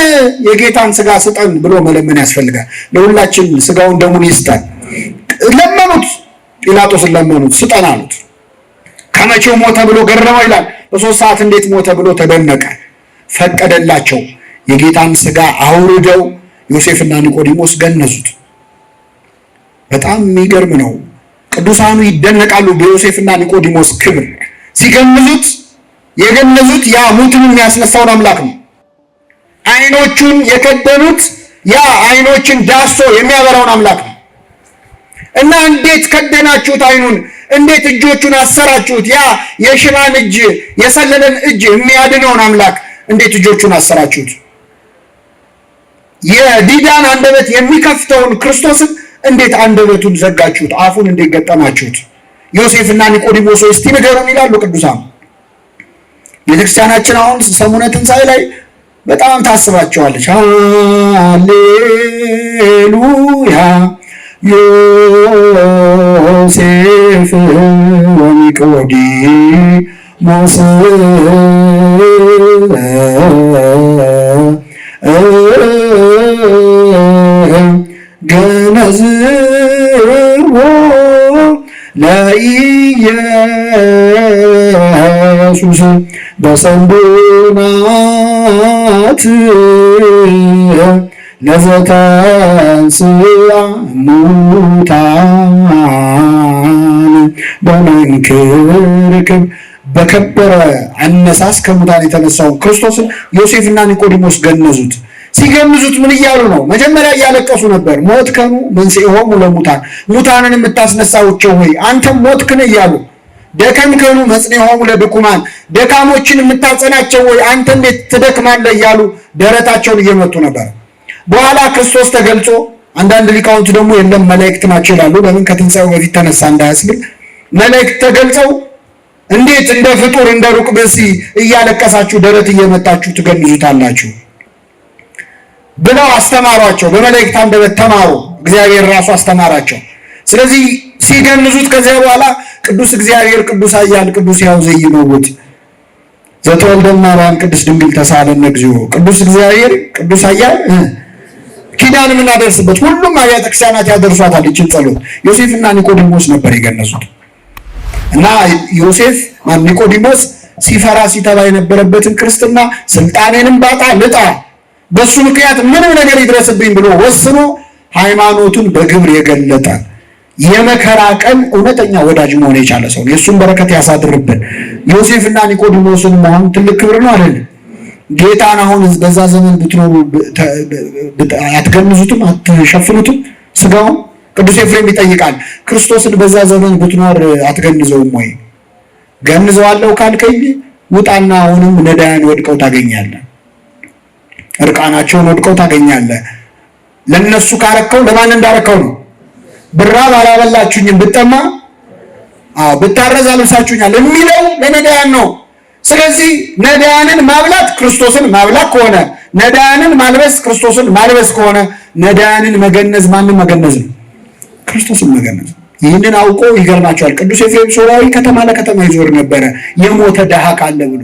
የጌታን ሥጋ ስጠን ብሎ መለመን ያስፈልጋል። ለሁላችን ሥጋውን ደሙን ይስጠን። ለመኑት፣ ጲላጦስን ለመኑት፣ ስጠን አሉት። ከመቼው ሞተ ብሎ ገረመው ይላል። በ3 ሰዓት እንዴት ሞተ ብሎ ተደነቀ። ፈቀደላቸው። የጌታን ሥጋ አውርደው ዮሴፍና ኒቆዲሞስ ገነዙት። በጣም የሚገርም ነው። ቅዱሳኑ ይደነቃሉ በዮሴፍና ኒቆዲሞስ ክብር። ሲገንዙት የገነዙት ያ ሙትን የሚያስነሳውን አምላክ ነው። አይኖቹን የከደኑት ያ አይኖችን ዳሶ የሚያበራውን አምላክ ነው። እና እንዴት ከደናችሁት አይኑን? እንዴት እጆቹን አሰራችሁት? ያ የሽባን እጅ የሰለለን እጅ የሚያድነውን አምላክ እንዴት እጆቹን አሰራችሁት? የዲዳን አንደበት የሚከፍተውን ክርስቶስን እንዴት አንደበቱን ዘጋችሁት? አፉን እንዴት ገጠማችሁት? ዮሴፍና ኒቆዲሞስ እስቲ ንገሩን ይላሉ ቅዱሳን። ቤተክርስቲያናችን አሁን ሰሙነ ትንሣኤ ላይ በጣም ታስባቸዋለች። ሃሌሉያ ዮሴፍ ወኒቆዲሞስ ገነዝዎ ለኢየሱስ በሰንዱናት ለዘተንሥአ እሙታን በመንክርክብ በከበረ አነሳስ ከሙታን የተነሳውን ክርስቶስን ዮሴፍና ኒቆዲሞስ ገነዙት። ሲገምዙት ምን እያሉ ነው? መጀመሪያ እያለቀሱ ነበር። ሞትከኑ መንሥኤሆሙ ለሙታን፣ ሙታንን የምታስነሳቸው ሆይ አንተም ሞትክን እያሉ። ደከምከኑ መጽንዔሆሙ ለድኩማን፣ ደካሞችን የምታጸናቸው ሆይ አንተ እንዴት ትደክማለህ እያሉ ደረታቸውን እየመቱ ነበር። በኋላ ክርስቶስ ተገልጾ አንዳንድ ሊቃውንት ደግሞ የለም መላእክት ናቸው ይላሉ። ለምን ከትንሣኤው በፊት ተነሳ እንዳያስብል መላእክት ተገልጸው እንዴት እንደ ፍጡር እንደ ሩቅ ብእሲ እያለቀሳችሁ ደረት እየመታችሁ ትገንዙታላችሁ ብለው አስተማሯቸው። በመላእክት አንደበት ተማሩ፣ እግዚአብሔር ራሱ አስተማራቸው። ስለዚህ ሲገንዙት ከዚያ በኋላ ቅዱስ እግዚአብሔር ቅዱስ ኃያል ቅዱስ ሕያው ዘኢይመውት ዘተወልደ እማርያም ቅድስት ድንግል ተሳሃለነ እግዚኦ ቅዱስ እግዚአብሔር ቅዱስ ኃያል ኪዳን የምናደርስበት ሁሉም አብያተ ክርስቲያናት ያደርሷታል። ይህችን ጸሎት ዮሴፍና ኒቆዲሞስ ነበር የገነዙት እና ኒቆዲሞስ ሲፈራ ሲተባ የነበረበትን ክርስትና ስልጣኔንም ባጣ ልጣ በሱ ምክንያት ምንም ነገር ይድረስብኝ ብሎ ወስኖ ሃይማኖቱን በግብር የገለጠ የመከራ ቀን እውነተኛ ወዳጅ መሆን የቻለ ሰው የእሱን በረከት ያሳድርብን። ዮሴፍና ኒቆዲሞስን መሆን ትልቅ ክብር ነው አይደል? ጌታን አሁን በዛ ዘመን ብትኖሩ አትገንዙትም፣ አትሸፍኑትም ስጋውን። ቅዱስ ኤፍሬም ይጠይቃል፣ ክርስቶስን በዛ ዘመን ብትኖር አትገንዘውም ወይ? ገንዘዋለሁ ካልከኝ ውጣና አሁንም ነዳያን ወድቀው ታገኛለህ፣ እርቃናቸውን ወድቀው ታገኛለህ። ለነሱ ካረከው ለማን እንዳረከው ነው? ብራብ አላበላችሁኝም፣ ብጠማ ብታረዝ አልብሳችሁኛል የሚለው ለነዳያን ነው። ስለዚህ ነዳያንን ማብላት ክርስቶስን ማብላት ከሆነ ነዳያንን ማልበስ ክርስቶስን ማልበስ ከሆነ ነዳያንን መገነዝ ማንን መገነዝ ነው? ክርስቶስን መገነዝ። ይህንን አውቆ ይገርማቸዋል። ቅዱስ ኤፍሬም ሶርያዊ ከተማ ለከተማ ይዞር ነበረ የሞተ ድሃ ካለ ብሎ